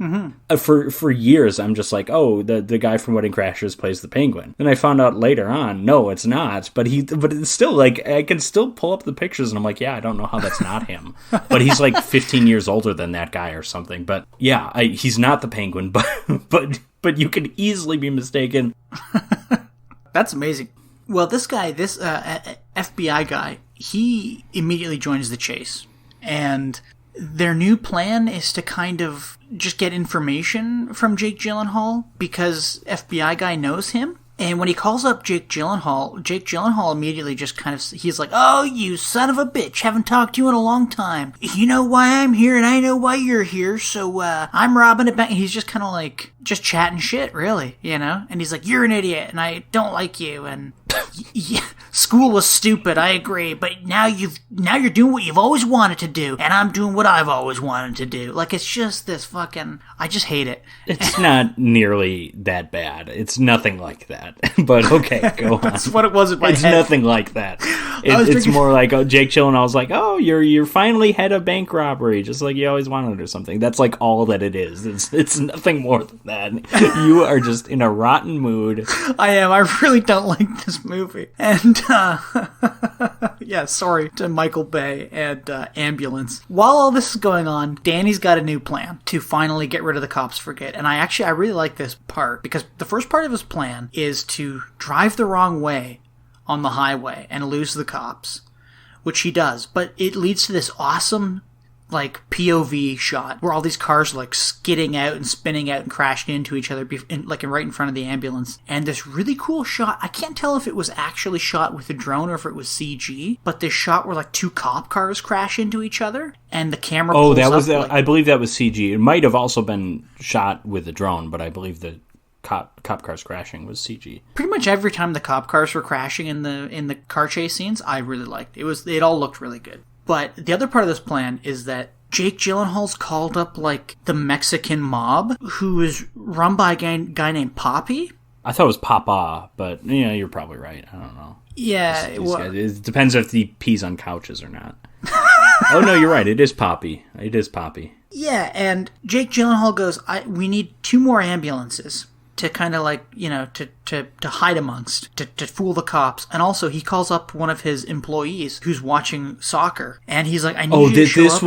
for years, I'm just like, oh, the guy from Wedding Crashers plays the Penguin. Then I found out later on, no, it's not, but it's still, like, I can still pull up the pictures, and I'm like, yeah, I don't know how that's not him. But he's, like, 15 years older than that guy or something, but yeah, he's not the Penguin, but you can easily be mistaken. That's amazing. Well, this guy, this FBI guy, he immediately joins the chase. And their new plan is to kind of just get information from Jake Gyllenhaal because FBI guy knows him. And when he calls up Jake Gyllenhaal immediately just kind of, he's like, oh, you son of a bitch, haven't talked to you in a long time. You know why I'm here and I know why you're here, so I'm robbing a bank. And he's just kind of like, just chatting shit, really, And he's like, you're an idiot and I don't like you and yeah, school was stupid, I agree, but now you're doing what you've always wanted to do and I'm doing what I've always wanted to do. Like, it's just this fucking, I just hate it. It's not nearly that bad. It's nothing like that. But okay, go on. That's what it was in my It's head. nothing like that. It's more like, oh, Jake Gyllenhaal was like, oh, you're finally head of bank robbery, just like you always wanted or something. That's like all that it is. It's nothing more than that. You are just in a rotten mood. I am. I really don't like this movie. And, yeah, sorry to Michael Bay and Ambulance. While all this is going on, Danny's got a new plan to finally get rid of the cops for good. And I really like this part because the first part of his plan is to drive the wrong way on the highway and lose the cops, which he does. But it leads to this awesome, like, POV shot where all these cars are, like, skidding out and spinning out and crashing into each other, right in front of the ambulance. And this really cool shot, I can't tell if it was actually shot with a drone or if it was CG, but this shot where, like, two cop cars crash into each other and the camera pulls up, I believe that was CG. It might have also been shot with a drone, but I believe the cop cars crashing was CG. Pretty much every time the cop cars were crashing in the car chase scenes, I really liked it. It all looked really good. But the other part of this plan is that Jake Gyllenhaal's called up, like, the Mexican mob, who is run by a guy named Poppy. I thought it was Papa, but, yeah, you're probably right. I don't know. Yeah. It depends if he pees on couches or not. Oh, no, you're right. It is Poppy. It is Poppy. Yeah, and Jake Gyllenhaal goes, we need 2 more ambulances to kind of, like, to hide amongst, to fool the cops. And also, he calls up one of his employees who's watching soccer, and he's like, I need you to show up.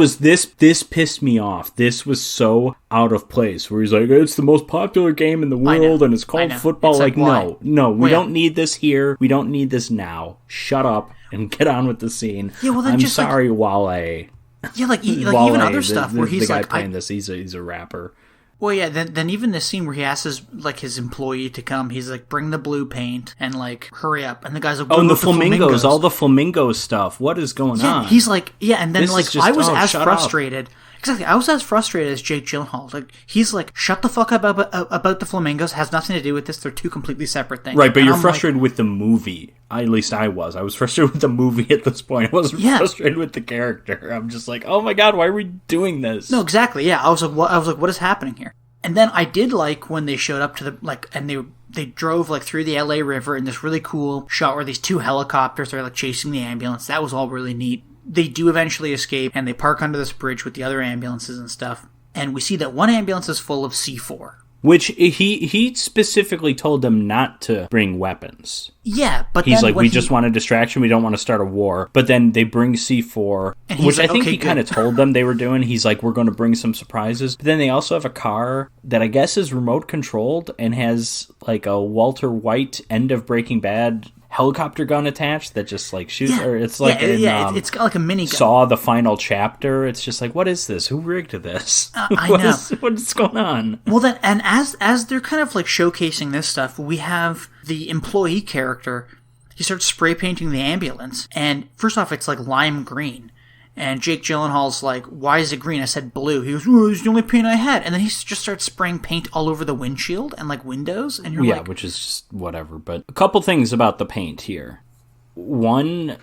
This pissed me off. This was so out of place, where he's like, it's the most popular game in the world, and it's called football. It's like, why? no, we don't need this here. We don't need this now. Shut up and get on with the scene. Yeah, well, then I'm just, sorry, Wale. Yeah, like Wale, even other stuff where he's the guy like, playing this, he's a rapper. Well, yeah, then even this scene where he asks his employee to come, he's like, bring the blue paint and, like, hurry up. And the guy's like, oh, and the flamingos, all the flamingo stuff. What is going on? He's like, yeah, and then, this like, just, I was as frustrated. Exactly. I was as frustrated as Jake Gyllenhaal. Like, he's like, shut the fuck up about the flamingos. Has nothing to do with this. They're two completely separate things. Right, but you're frustrated with the movie. At least I was. I was frustrated with the movie at this point. I wasn't frustrated with the character. I'm just like, oh my god, why are we doing this? No, exactly. Yeah, I was like, what is happening here? And then I did like when they showed up to the, like, and they drove, like, through the LA River in this really cool shot where these two helicopters are, like, chasing the ambulance. That was all really neat. They do eventually escape, and they park under this bridge with the other ambulances and stuff. And we see that one ambulance is full of C4. Which he specifically told them not to bring weapons. Yeah, but he's like, we just want a distraction. We don't want to start a war. But then they bring C4, which I think he kind of told them they were doing. He's like, we're going to bring some surprises. But then they also have a car that I guess is remote controlled and has like a Walter White end of Breaking Bad helicopter gun attached that just like shoots. Yeah. Or it's like it's got like a minigun. Saw the final chapter. It's just like, what is this? Who rigged this? I know. What's going on? Well, then, and as they're kind of like showcasing this stuff, we have the employee character. He starts spray painting the ambulance, and first off, it's like lime green. And Jake Gyllenhaal's like, why is it green? I said blue. He goes, oh, it's the only paint I had. And then he just starts spraying paint all over the windshield and like windows. And you're like, which is just whatever. But a couple things about the paint here. One,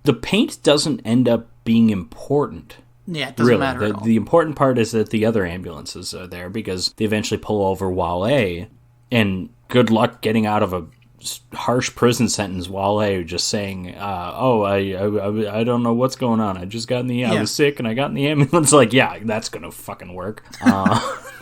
the paint doesn't end up being important. Yeah, it doesn't matter at all. The important part is that the other ambulances are there because they eventually pull over Wale, and good luck getting out of a harsh prison sentence. Wale just saying, I don't know what's going on. I just got in the I was sick and I got in the ambulance. Like, yeah, that's gonna fucking work.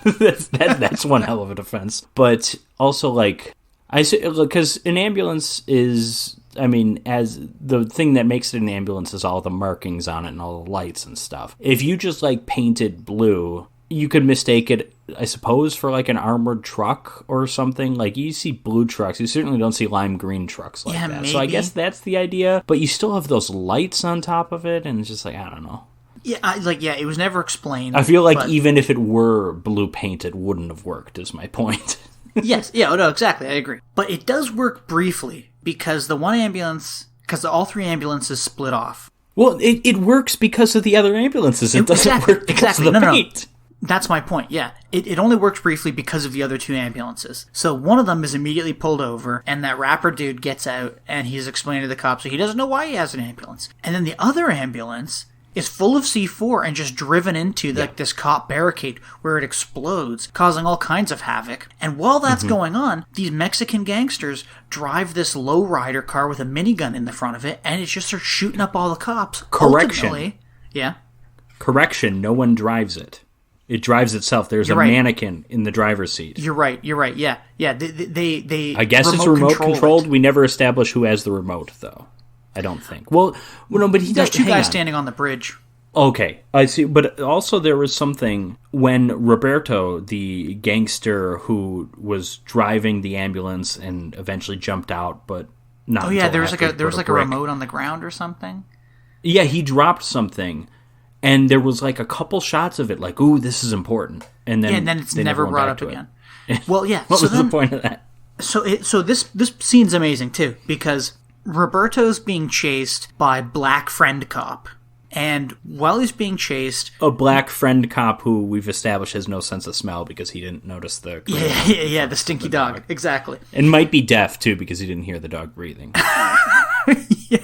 That's one hell of a defense. But also, like, I say, because an ambulance is, I mean, as the thing that makes it an ambulance is all the markings on it and all the lights and stuff. If you just like painted blue, you could mistake it, I suppose, for like an armored truck or something. Like, you see blue trucks, you certainly don't see lime green trucks like that. Maybe. So I guess that's the idea. But you still have those lights on top of it, and it's just like, I don't know. Yeah, it was never explained. I feel like even if it were blue paint, it wouldn't have worked, is my point. Yes, yeah, no, exactly, I agree. But it does work briefly, because the one ambulance, because all three ambulances split off. Well, it works because of the other ambulances. It doesn't work because of the paint. No. That's my point, yeah. It only works briefly because of the other two ambulances. So one of them is immediately pulled over, and that rapper dude gets out, and he's explaining to the cops that he doesn't know why he has an ambulance. And then the other ambulance is full of C4 and just driven into like this cop barricade where it explodes, causing all kinds of havoc. And while that's going on, these Mexican gangsters drive this lowrider car with a minigun in the front of it, and it just starts shooting up all the cops. Correction. Correction, no one drives it. It drives itself. There's a mannequin in the driver's seat. You're right. Yeah. They I guess it's remote controlled. We never establish who has the remote, though. I don't think. Well, no, but there's two guys standing on the bridge. Okay, I see. But also there was something when Roberto, the gangster who was driving the ambulance and eventually jumped out, but not. Oh yeah, there was like a remote on the ground or something. Yeah, he dropped something. And there was like a couple shots of it, like, ooh, this is important. And then it's never brought up again. Well, yeah. What was the point of that? So this scene's amazing, too, because Roberto's being chased by Black Friend Cop. And while he's being chased... A Black Friend Cop who we've established has no sense of smell because he didn't notice the... Yeah, the stinky dog. Exactly. And might be deaf, too, because he didn't hear the dog breathing. Yeah.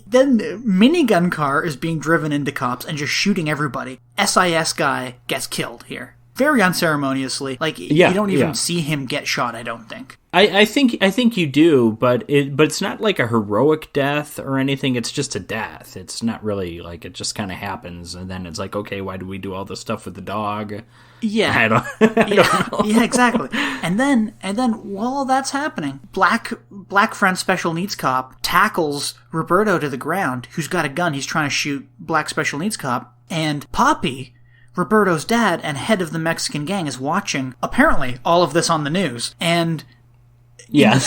Then the minigun car is being driven into cops and just shooting everybody. SIS guy gets killed here. Very unceremoniously. Like, you don't even see him get shot, I don't think. I think you do, but it's not like a heroic death or anything. It's just a death. It's not really like it just kind of happens, and then it's like, okay, why do we do all this stuff with the dog? Yeah, I don't know. Yeah, exactly. And then while that's happening, Black Friend Special Needs Cop tackles Roberto to the ground, who's got a gun. He's trying to shoot Black Special Needs Cop, and Poppy, Roberto's dad and head of the Mexican gang, is watching apparently all of this on the news, and. In the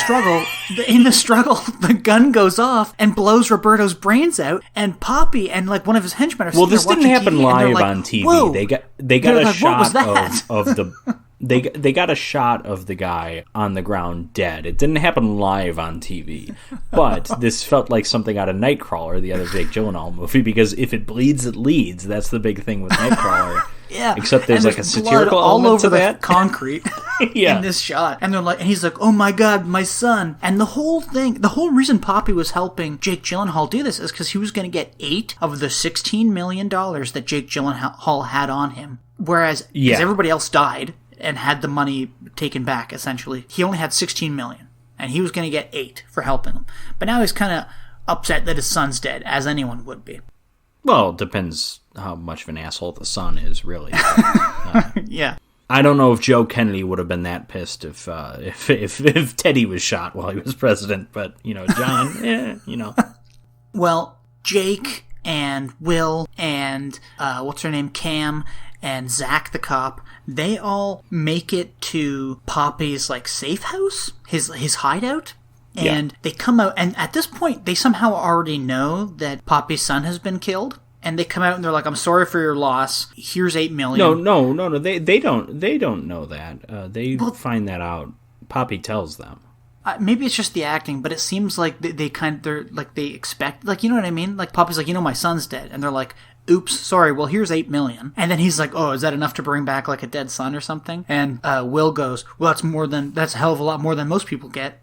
struggle, the gun goes off and blows Roberto's brains out, and Poppy and like one of his henchmen are this didn't happen TV, live like, on TV. Whoa. They got a like, shot they got a shot of the guy on the ground dead. It didn't happen live on TV, but this felt like something out of Nightcrawler, the other Jake Gyllenhaal movie, because if it bleeds, it leads. That's the big thing with Nightcrawler. Yeah, except there's like a satirical all element over to the that. concrete Yeah. in this shot, and and he's like, "Oh my God, my son!" And the whole reason Poppy was helping Jake Gyllenhaal do this is because he was going to get 8 of the $16 million that Jake Gyllenhaal had on him, whereas because everybody else died and had the money taken back. Essentially, he only had $16 million, and he was going to get 8 for helping him. But now he's kind of upset that his son's dead, as anyone would be. Well, it depends how much of an asshole the son is, really. Yeah. I don't know if Joe Kennedy would have been that pissed if Teddy was shot while he was president, but, John, Well, Jake and Will and, what's her name, Cam, and Zach the cop, they all make it to Poppy's, safe house, his hideout. And they come out, and at this point, they somehow already know that Poppy's son has been killed. And they come out and they're like, "I'm sorry for your loss. Here's $8 million." No. They don't know that. They find that out. Poppy tells them. Maybe it's just the acting, but it seems like they expect, you know what I mean? Like Poppy's like, "My son's dead," and they're like, "Oops, sorry. Well, here's $8 million." And then he's like, "Oh, is that enough to bring back a dead son or something?" And Will goes, "Well, that's a hell of a lot more than most people get."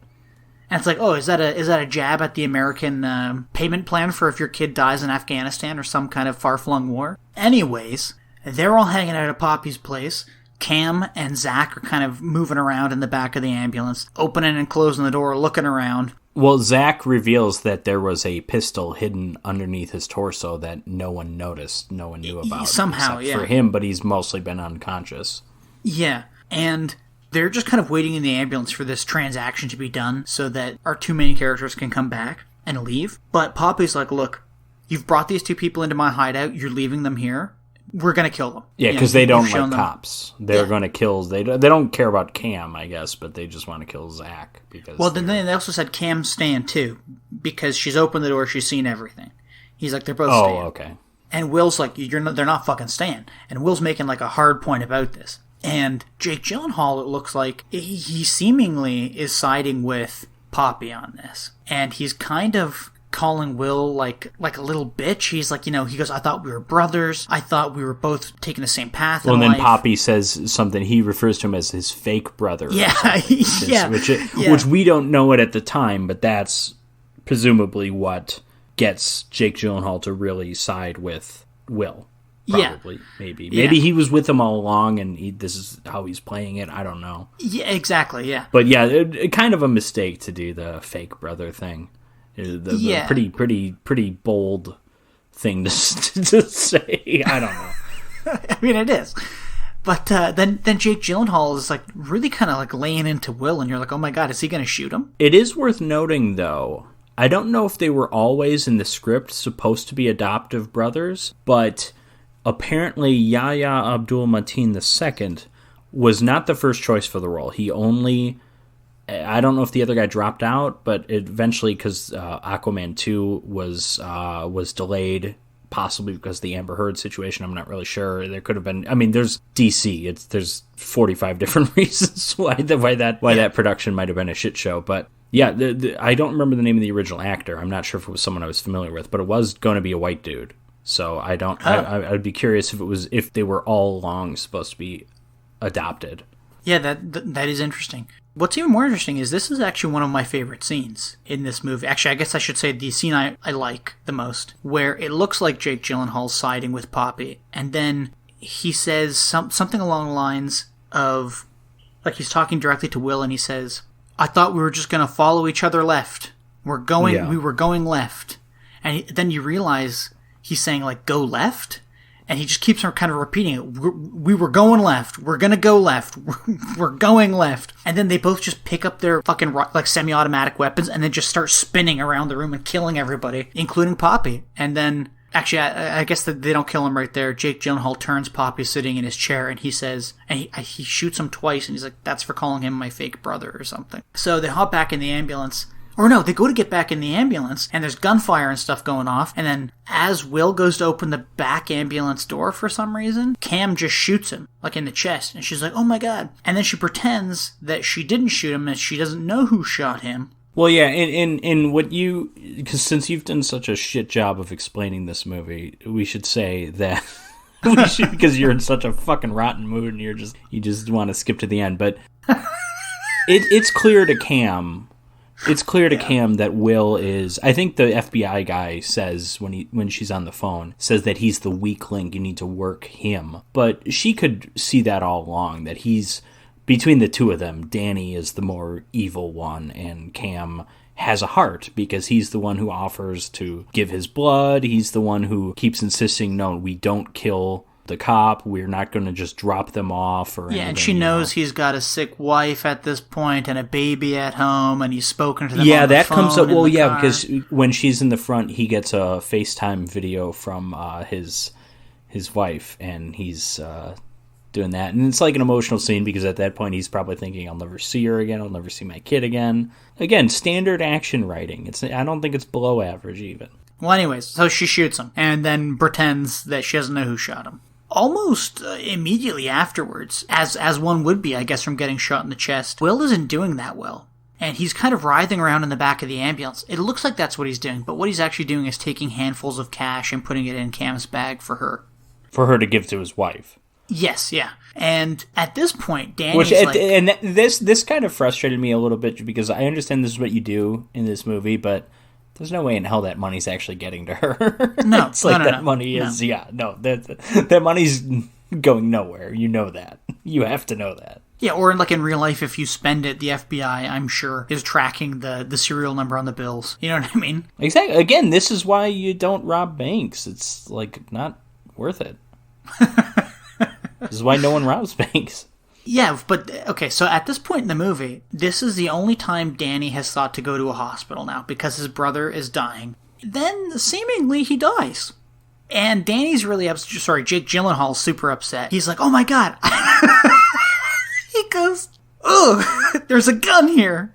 And it's like, "Oh, is that a jab at the American payment plan for if your kid dies in Afghanistan or some kind of far-flung war?" Anyways, they're all hanging out at Poppy's place. Cam and Zach are kind of moving around in the back of the ambulance, opening and closing the door, looking around. Well, Zach reveals that there was a pistol hidden underneath his torso that no one noticed, no one knew about. Somehow, except for him, but he's mostly been unconscious. Yeah, and they're just kind of waiting in the ambulance for this transaction to be done so that our 2 main characters can come back and leave. But Poppy's like, "Look, you've brought these 2 people into my hideout. You're leaving them here. We're going to kill them." Yeah, because they don't like cops. They're going to kill... They don't care about Cam, I guess, but they just want to kill Zach. Well, then they also said Cam's staying too, because she's opened the door, she's seen everything. He's like, they're both staying. Oh, okay. And Will's like, they're not fucking staying. And Will's making a hard point about this. And Jake Gyllenhaal, it looks like, he seemingly is siding with Poppy on this. And he's kind of calling Will like a little bitch. He's like, he goes, "I thought we were brothers. I thought we were both taking the same path in life." Well, and then Poppy says something. He refers to him as his fake brother. Yeah, which we don't know it at the time, but that's presumably what gets Jake Gyllenhaal to really side with Will. Probably, maybe. Maybe he was with him all along, and this is how he's playing it. I don't know. Yeah, exactly, yeah. But kind of a mistake to do the fake brother thing. The pretty bold thing to say. I don't know. I mean, it is. But then Jake Gyllenhaal is really kind of laying into Will, and you're like, "Oh my God, is he going to shoot him?" It is worth noting, though, I don't know if they were always in the script supposed to be adoptive brothers, but apparently Yahya Abdul-Mateen II was not the first choice for the role. He only... I don't know if the other guy dropped out, but eventually, because Aquaman 2 was delayed, possibly because of the Amber Heard situation, I'm not really sure. There could have been... I mean, there's DC. There's 45 different reasons why that production might have been a shit show, but... Yeah, I don't remember the name of the original actor. I'm not sure if it was someone I was familiar with, but it was going to be a white dude. So I don't. I'd be curious if they were all along supposed to be adopted. Yeah, that is interesting. What's even more interesting is this is actually one of my favorite scenes in this movie. Actually, I guess I should say the scene I like the most, where it looks like Jake Gyllenhaal's siding with Poppy, and then he says something along the lines of, he's talking directly to Will, and he says, "I thought we were just going to follow each other left. We were going left." And then you realize he's saying, go left? And he just keeps kind of repeating it. We were going left. We're going to go left. We're going left. And then they both just pick up their fucking semi-automatic weapons and then just start spinning around the room and killing everybody, including Poppy. And then, actually, I guess that they don't kill him right there. Jake Gyllenhaal turns Poppy sitting in his chair, and he says, and he shoots him twice, and he's like, "That's for calling him my fake brother," or something. So they hop back in the ambulance. Or no, they go to get back in the ambulance, and there's gunfire and stuff going off, and then as Will goes to open the back ambulance door for some reason, Cam just shoots him, like in the chest, and she's like, oh my god. And then she pretends that she didn't shoot him, and she doesn't know who shot him. Well, yeah, in what you... Because since you've done such a shit job of explaining this movie, we should say that... because you're in such a fucking rotten mood, and you just want to skip to the end, but... it's clear to Cam... It's clear to Cam that Will is... I think the FBI guy says, when she's on the phone, says that he's the weak link, you need to work him. But she could see that all along, that he's... Between the two of them, Danny is the more evil one, and Cam has a heart, because he's the one who offers to give his blood. He's the one who keeps insisting, no, we don't kill the cop, we're not going to just drop them off or anything. Yeah, and she knows he's got a sick wife at this point and a baby at home, and he's spoken to them on the that phone comes up. Well, yeah, car. because when she's in the front, he gets a FaceTime video from his wife, and he's doing that. And it's like an emotional scene, because at that point he's probably thinking, I'll never see her again, I'll never see my kid again. Again, standard action writing. I don't think it's below average even. Well, anyways, so she shoots him, and then pretends that she doesn't know who shot him. Almost immediately afterwards, as one would be, I guess, from getting shot in the chest, Will isn't doing that well. And he's kind of writhing around in the back of the ambulance. It looks like that's what he's doing, but what he's actually doing is taking handfuls of cash and putting it in Cam's bag for her. For her to give to his wife. Yes, yeah. And at this point, Danny's this kind of frustrated me a little bit, because I understand this is what you do in this movie, but there's no way in hell that money's actually getting to her. No, it's like that money is, that money's going nowhere. You know that. You have to know that. Yeah, or like in real life, if you spend it, the FBI, I'm sure, is tracking the serial number on the bills. You know what I mean? Exactly. Again, this is why you don't rob banks. It's like not worth it. This is why no one robs banks. Yeah, but, okay, so at this point in the movie, this is the only time Danny has thought to go to a hospital now, because his brother is dying. Then, seemingly, he dies. And Danny's really upset. Sorry, Jake Gyllenhaal's super upset. He's like, oh my god. He goes, ugh, there's a gun here.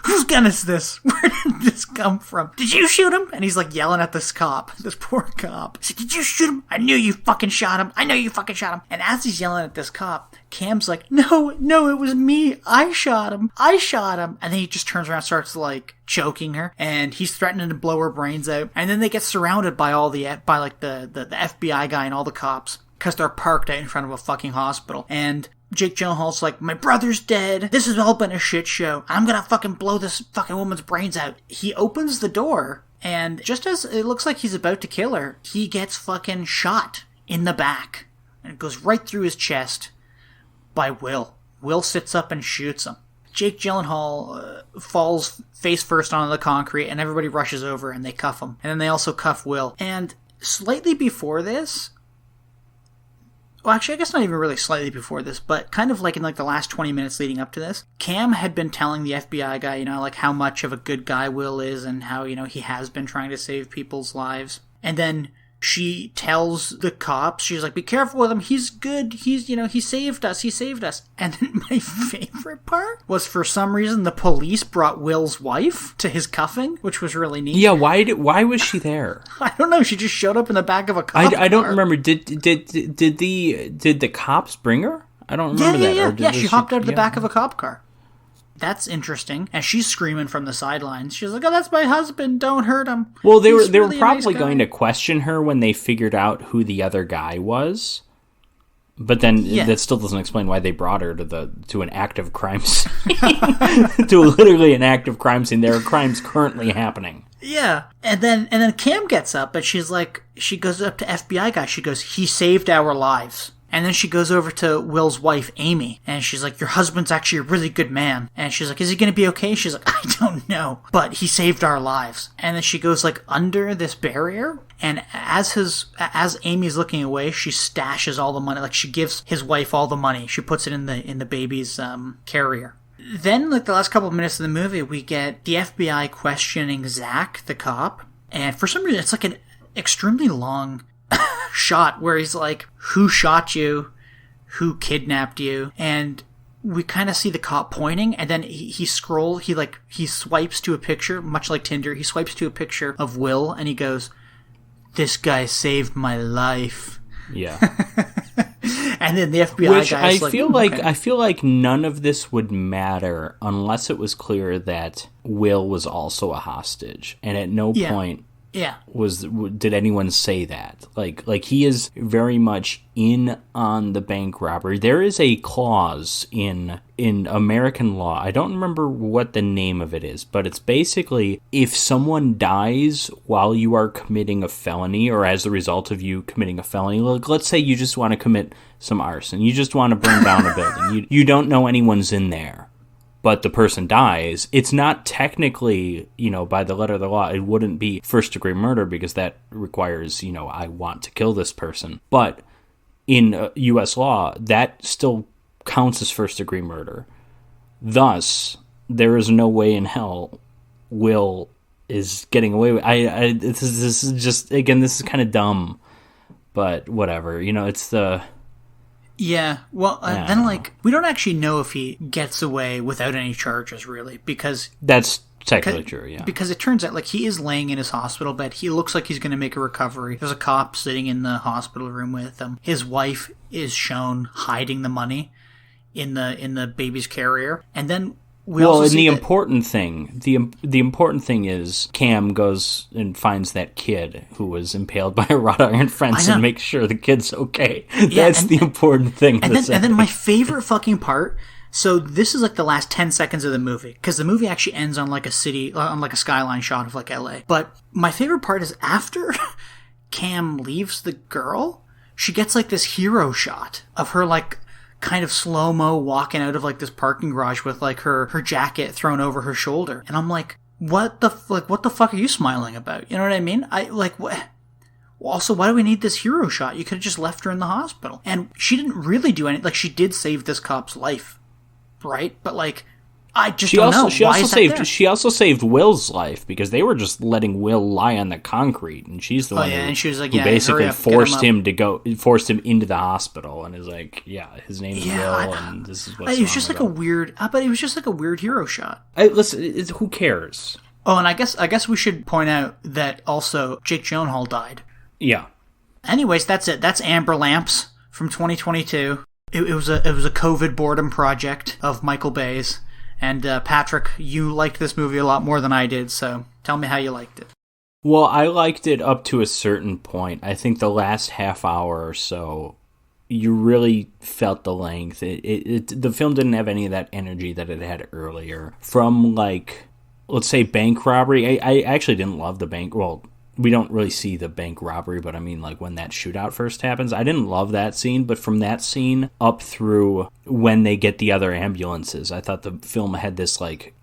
Whose gun is this? Where did this come from? Did you shoot him? And he's like yelling at this cop, this poor cop. He's like, did you shoot him? I knew you fucking shot him. I know you fucking shot him. And as he's yelling at this cop, Cam's like, no, it was me. I shot him. And then he just turns around and starts like choking her, and he's threatening to blow her brains out. And then they get surrounded by the FBI guy and all the cops, because they're parked out in front of a fucking hospital. And Jake Gyllenhaal's like, my brother's dead. This has all been a shit show. I'm gonna fucking blow this fucking woman's brains out. He opens the door, and just as it looks like he's about to kill her, he gets fucking shot in the back. And it goes right through his chest by Will. Will sits up and shoots him. Jake Gyllenhaal falls face first onto the concrete, and everybody rushes over and they cuff him. And then they also cuff Will. And slightly before this... Well, actually, I guess not even really slightly before this, but kind of like in like the last 20 minutes leading up to this, Cam had been telling the FBI guy, like how much of a good guy Will is and how, he has been trying to save people's lives. And then she tells the cops, she's like, be careful with him, he's good, he saved us. And then my favorite part was, for some reason, the police brought Will's wife to his cuffing, which was really neat. Yeah, why was she there? I don't know, she just showed up in the back of a cop car. I don't remember, did the cops bring her? I don't remember that. Yeah, she hopped out of the back of a cop car. That's interesting. And she's screaming from the sidelines. She's like, oh, that's my husband. Don't hurt him. Well, they were probably going to question her when they figured out who the other guy was. But then that still doesn't explain why they brought her to an active crime scene. To literally an active crime scene. There are crimes currently happening. Yeah. And then Cam gets up and she's like, she goes up to FBI guy. She goes, he saved our lives. And then she goes over to Will's wife, Amy, and she's like, your husband's actually a really good man. And she's like, is he going to be okay? She's like, I don't know, but he saved our lives. And then she goes like under this barrier, and as Amy's looking away, she stashes all the money. Like, she gives his wife all the money. She puts it in the baby's carrier. Then, like, the last couple of minutes of the movie, we get the FBI questioning Zach, the cop. And for some reason, it's like an extremely long shot where he's like, who shot you? Who kidnapped you? And we kind of see the cop pointing, and then he swipes to a picture, much like Tinder. He swipes to a picture of Will, and he goes, "This guy saved my life." Yeah. And then the FBI guy's I feel like none of this would matter unless it was clear that Will was also a hostage, and at no point did anyone say that. Like he is very much in on the bank robbery. There is a clause in American law. I don't remember what the name of it is, but it's basically if someone dies while you are committing a felony or as a result of you committing a felony, like let's say you just want to commit some arson, you just want to burn down a building, you don't know anyone's in there, but the person dies, it's not technically, by the letter of the law, it wouldn't be first-degree murder because that requires, I want to kill this person. But in U.S. law, that still counts as first-degree murder. Thus, there is no way in hell Will is getting away with it. This is just, again, this is kind of dumb, but whatever. It's the... Yeah, well, then, we don't actually know if he gets away without any charges, really, because... That's technically true, yeah. Because it turns out, he is laying in his hospital bed. He looks like he's going to make a recovery. There's a cop sitting in the hospital room with him. His wife is shown hiding the money in the baby's carrier. And then the important thing is Cam goes and finds that kid who was impaled by a wrought iron fence and makes sure the kid's okay. That's the important thing. And then my favorite fucking part. So this is the last 10 seconds of the movie, because the movie actually ends on a city, on a skyline shot of LA. But my favorite part is after Cam leaves the girl, she gets this hero shot of her kind of slow-mo walking out of this parking garage with her jacket thrown over her shoulder. And I'm like, what the fuck are you smiling about? You know what I mean? What? Also, why do we need this hero shot? You could have just left her in the hospital. And she didn't really do anything. She did save this cop's life, right? But I just don't know. She also saved Will's life because they were just letting Will lie on the concrete, and she's the one and she was who basically forced him into the hospital, and is his name is Will, and this is what's it was just a weird, but it was just a weird hero shot. Listen, who cares? Oh, and I guess we should point out that also Jake Gyllenhaal died. Yeah. Anyways, that's it. That's Amber Lamps from 2022. It was a COVID boredom project of Michael Bay's. And Patrick, you liked this movie a lot more than I did, so tell me how you liked it. Well, I liked it up to a certain point. I think the last half hour or so, you really felt the length. The film didn't have any of that energy that it had earlier. From, let's say, bank robbery. I actually didn't love the bank. Well, we don't really see the bank robbery, but I mean, when that shootout first happens, I didn't love that scene, but from that scene up through when they get the other ambulances, I thought the film had this,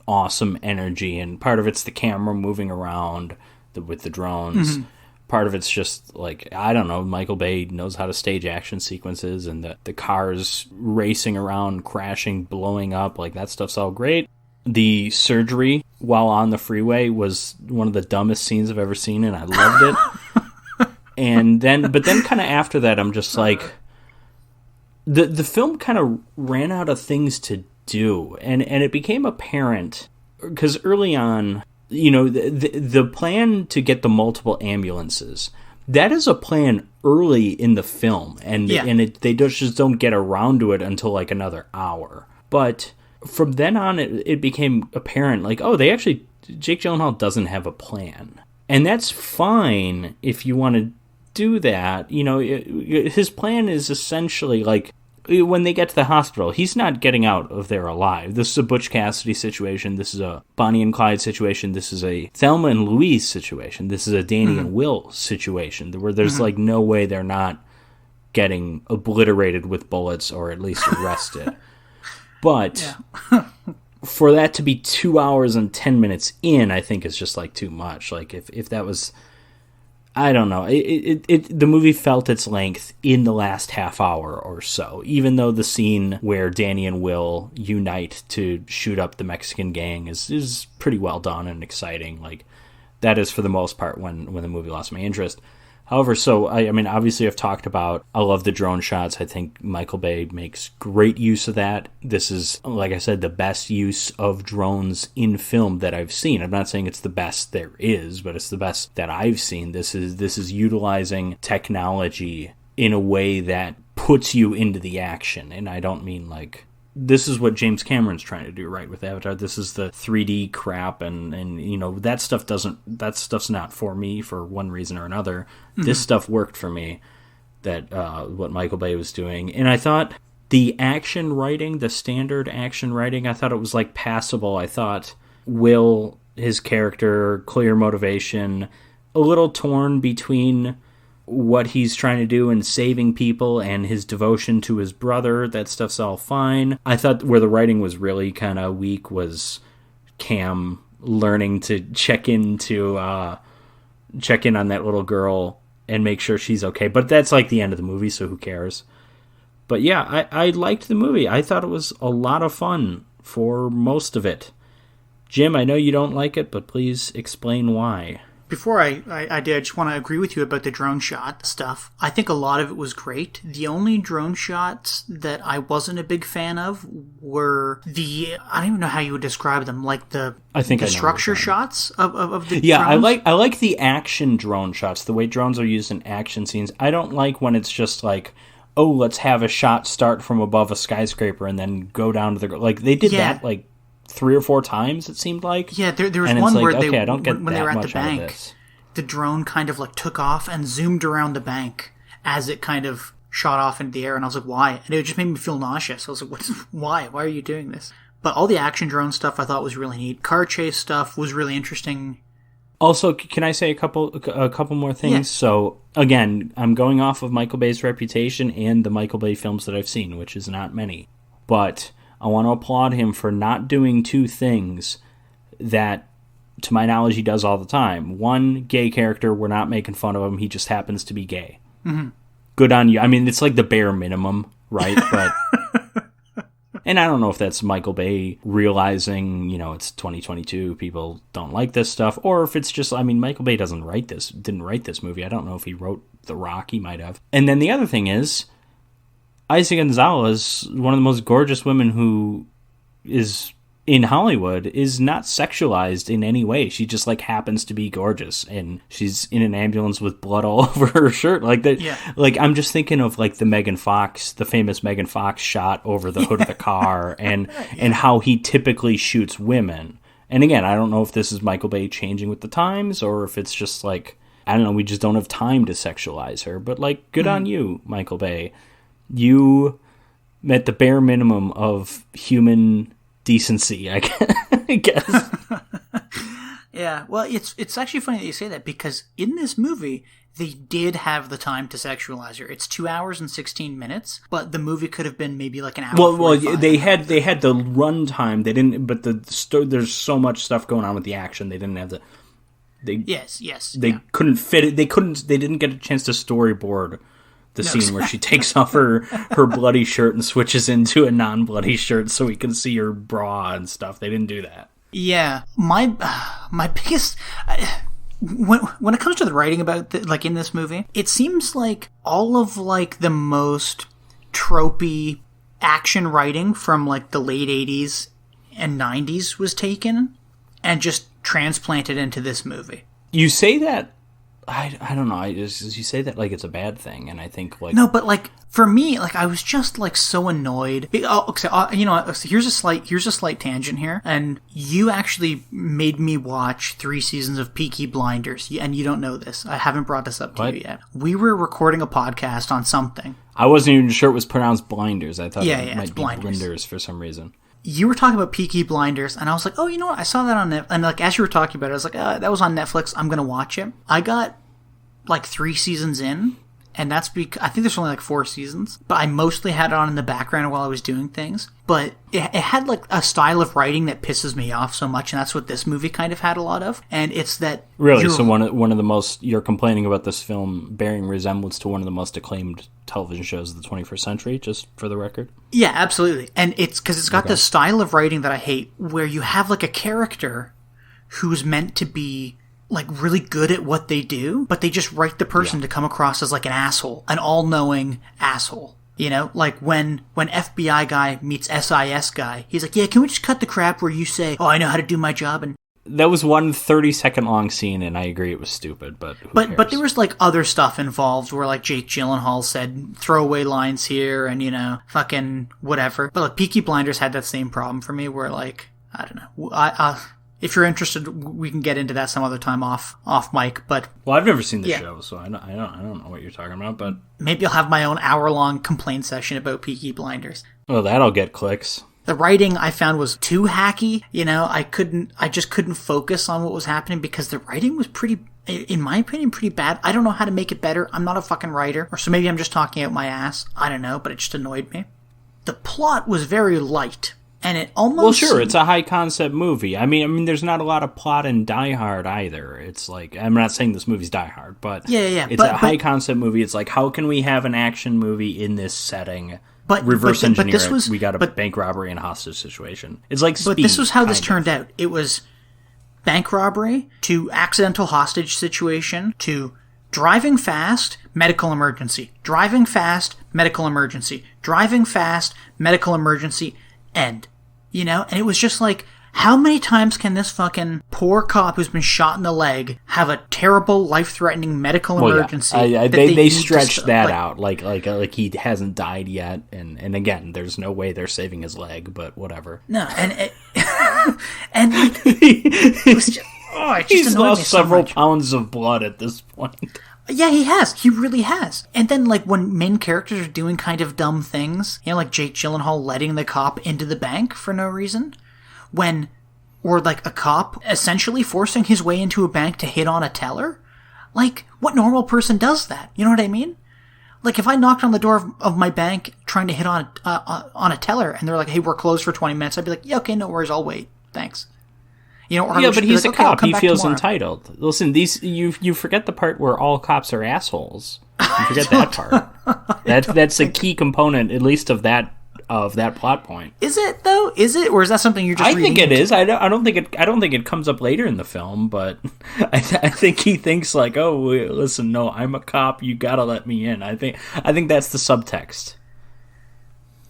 awesome energy, and part of it's the camera moving around with the drones. Mm-hmm. Part of it's just, I don't know, Michael Bay knows how to stage action sequences, and the cars racing around, crashing, blowing up, that stuff's all great. The surgery while on the freeway was one of the dumbest scenes I've ever seen, and I loved it. But then kind of after that, I'm just the film kind of ran out of things to do, and it became apparent because early on, the plan to get the multiple ambulances, that is a plan early in the film, and they just don't get around to it until another hour, but. From then on, it became apparent, Jake Gyllenhaal doesn't have a plan. And that's fine if you want to do that. His plan is essentially, when they get to the hospital, he's not getting out of there alive. This is a Butch Cassidy situation. This is a Bonnie and Clyde situation. This is a Thelma and Louise situation. This is a Danny and Will situation, where there's, no way they're not getting obliterated with bullets or at least arrested. But for that to be 2 hours and 10 minutes in, I think is just too much. If that was, I don't know. The movie felt its length in the last half hour or so. Even though the scene where Danny and Will unite to shoot up the Mexican gang is pretty well done and exciting. That is for the most part when the movie lost my interest. However, so, I mean, obviously I've talked about, I love the drone shots. I think Michael Bay makes great use of that. This is, like I said, the best use of drones in film that I've seen. I'm not saying it's the best there is, but it's the best that I've seen. This is utilizing technology in a way that puts you into the action. And I don't mean like... This is what James Cameron's trying to do, right, with Avatar. This is the 3D crap, and you know, that stuff's not for me for one reason or another. Mm-hmm. This stuff worked for me, that what Michael Bay was doing. And I thought the action writing, the standard action writing, I thought it was like passable. I thought Will, his character, clear motivation, a little torn between what he's trying to do and saving people and his devotion to his brother. That stuff's all fine. I thought where the writing was really kind of weak was Cam learning to check in on that little girl and make sure she's okay. But that's like the end of the movie, so who cares? But yeah, I liked the movie. I thought it was a lot of fun for most of it. Jim, I know you don't like it, but please explain why. Before I did, I just want to agree with you about the drone shot stuff. I think a lot of it was great. The only drone shots that I wasn't a big fan of were I don't even know how you would describe them, like the structure shots of the drones. I like the action drone shots, the way drones are used in action scenes. I don't like when it's just like, oh, let's have a shot start from above a skyscraper and then go down to the... Like, they did that, like, 3 or 4 times, it seemed like. Yeah, there was one where they were at the bank, the drone kind of like took off and zoomed around the bank as it kind of shot off into the air, and I was like, why? And it just made me feel nauseous. I was like, why are you doing this? But all the action drone stuff I thought was really neat. Car chase stuff was really interesting. Also, can I say a couple more things? Yeah. So, again, I'm going off of Michael Bay's reputation and the Michael Bay films that I've seen, which is not many. But I want to applaud him for not doing 2 things that, to my knowledge, he does all the time. One, gay character, we're not making fun of him, he just happens to be gay. Mm-hmm. Good on you. I mean, it's like the bare minimum, right? But and I don't know if that's Michael Bay realizing, you know, it's 2022, people don't like this stuff, or if it's just, I mean, Michael Bay didn't write this movie. I don't know if he wrote The Rock, he might have. And then the other thing is, Isa Gonzalez, one of the most gorgeous women who is in Hollywood, is not sexualized in any way. She just like happens to be gorgeous, and she's in an ambulance with blood all over her shirt. Like that. Yeah. Like, I'm just thinking of like the famous Megan Fox shot over the hood of the car, and how he typically shoots women. And again, I don't know if this is Michael Bay changing with the times, or if it's just like, I don't know, we just don't have time to sexualize her. But like, good on you, Michael Bay. You met the bare minimum of human decency, I guess. Yeah, well, it's actually funny that you say that, because in this movie, they did have the time to sexualize her. It's 2 hours and 16 minutes, but the movie could have been maybe like an hour. Well, they had the run time. They didn't, but there's so much stuff going on with the action. They didn't have the. They couldn't fit it. They didn't get a chance to storyboard the scene where she takes off her bloody shirt and switches into a non-bloody shirt so we can see her bra and stuff. They didn't do that. Yeah, my biggest when it comes to the writing about like in this movie, it seems like all of like the most tropey action writing from like the late 80s and 90s was taken and just transplanted into this movie. You say that. I don't know. You say that like it's a bad thing, and I think like no, but like for me, like I was just like so annoyed. You know, here's a slight tangent here, and you actually made me watch 3 seasons of Peaky Blinders, and you don't know this. I haven't brought this up to you yet. We were recording a podcast on something. I wasn't even sure it was pronounced Blinders. I thought it might be Blinders for some reason. You were talking about Peaky Blinders, and I was like, oh, you know what? I saw that on Netflix. And like, as you were talking about it, I was like, that was on Netflix. I'm going to watch it. I got like 3 seasons in, and that's because I think there's only like 4 seasons, but I mostly had it on in the background while I was doing things. But it had like a style of writing that pisses me off so much, and that's what this movie kind of had a lot of. And it's that really. So one of the most, you're complaining about this film bearing resemblance to one of the most acclaimed television shows of the 21st century, just for the record. Yeah, absolutely. And it's because it's got this style of writing that I hate, where you have like a character who's meant to be like really good at what they do, but they just write the person to come across as like an asshole, an all-knowing asshole. You know, like when FBI guy meets SIS guy, he's like, yeah, can we just cut the crap where you say, oh, I know how to do my job? And that was one 30-second long scene, and I agree it was stupid, but who cares? But there was like other stuff involved where like Jake Gyllenhaal said throwaway lines here and, you know, fucking whatever. But like Peaky Blinders had that same problem for me where like, I don't know. If you're interested, we can get into that some other time off mic. But well, I've never seen the show, so I don't know what you're talking about. But maybe I'll have my own hour-long complaint session about Peaky Blinders. Well, that'll get clicks. The writing I found was too hacky. You know, I just couldn't focus on what was happening because the writing was pretty, in my opinion, pretty bad. I don't know how to make it better. I'm not a fucking writer, or so maybe I'm just talking out my ass. I don't know, but it just annoyed me. The plot was very light. And it almost... Well, sure, it's a high-concept movie. I mean, there's not a lot of plot in Die Hard either. It's like... I'm not saying this movie's Die Hard, but... Yeah. It's a high-concept movie. It's like, how can we have an action movie in this setting? Reverse engineer it. We got a bank robbery and a hostage situation. It's like Speed. But this was how this turned out. It was bank robbery to accidental hostage situation to driving fast, medical emergency. Driving fast, medical emergency. Driving fast, medical emergency, end. You know, and it was just like, how many times can this fucking poor cop who's been shot in the leg have a terrible, life-threatening medical emergency? Yeah. They stretched that out, like he hasn't died yet, and again, there's no way they're saving his leg, but whatever. No, and it was just, it just he's annoyed lost me so several much. pounds of blood at this point. Yeah, he has. He really has. And then, like, when main characters are doing kind of dumb things, you know, like Jake Gyllenhaal letting the cop into the bank for no reason, or like a cop essentially forcing his way into a bank to hit on a teller. Like, what normal person does that? You know what I mean? Like, if I knocked on the door of my bank trying to hit on a teller, and they're like, hey, we're closed for 20 minutes, I'd be like, yeah, okay, no worries, I'll wait. Thanks. You know, or yeah, but he's like, a cop. he feels tomorrow. entitled. Listen, you forget the part where all cops are assholes. You forget that part. That's a key component, at least of that plot point. Is it though? Is it, or is that something you're just? I think it is. I don't think it comes up later in the film, but I think he thinks like, oh, listen, no, I'm a cop. You gotta let me in. I think that's the subtext.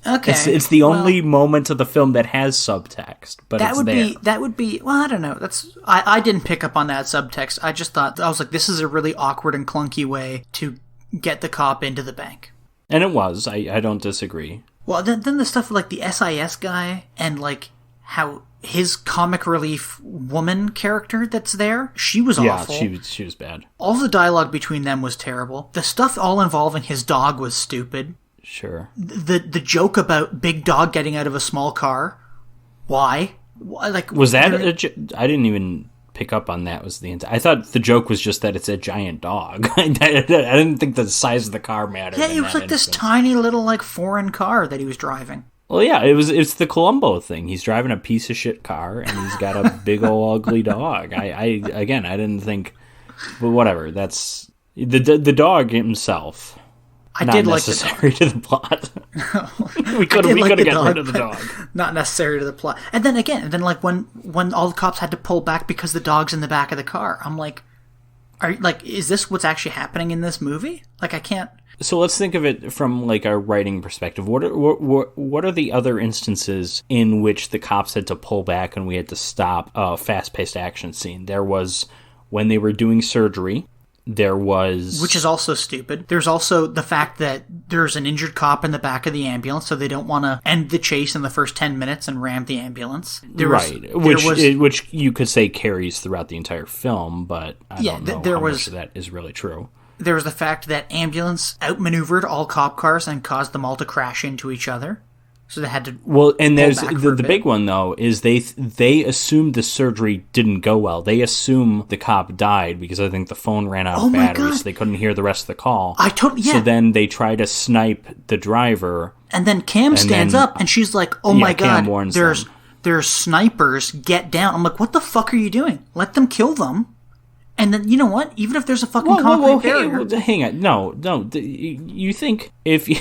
Okay, it's the only moment of the film that has subtext, but that it's would be. Well, I don't know. I didn't pick up on that subtext. I just thought, I was like, this is a really awkward and clunky way to get the cop into the bank. And it was. I don't disagree. Well, then the stuff with, like, the SIS guy and, like, how his comic relief woman character that's there, she was awful. Yeah, she was bad. All the dialogue between them was terrible. The stuff all involving his dog was stupid. Sure. The joke about Big Dog getting out of a small car. Why? Like, was that I didn't even pick up on that. I thought the joke was just that it's a giant dog. I didn't think the size of the car mattered. Yeah, it was like this tiny little like foreign car that he was driving. Well, yeah, it's the Columbo thing. He's driving a piece of shit car and he's got a big old ugly dog. I didn't think, but whatever. That's the dog himself. I did like the dog. Not necessary to the plot. we could have gotten rid of the dog. Not necessary to the plot. And then like when all the cops had to pull back because the dog's in the back of the car, I'm like, is this what's actually happening in this movie? Like, I can't. So let's think of it from like a writing perspective. What are the other instances in which the cops had to pull back and we had to stop a fast-paced action scene? There was when they were doing surgery. There was... Which is also stupid. There's also the fact that there's an injured cop in the back of the ambulance, so they don't want to end the chase in the first 10 minutes and ram the ambulance. Which you could say carries throughout the entire film, but I don't know how much of that is really true. There was the fact that ambulance outmaneuvered all cop cars and caused them all to crash into each other. So they had to. Well, and there's the big one though is they assumed the surgery didn't go well. They assume the cop died because I think the phone ran out of batteries, so they couldn't hear the rest of the call. So then they try to snipe the driver, and then Cam stands up and she's like, "Oh my god, there's snipers! Get down!" I'm like, "What the fuck are you doing? Let them kill them." And then, you know what? Even if there's a fucking concrete barrier, hang on, no, you think if you.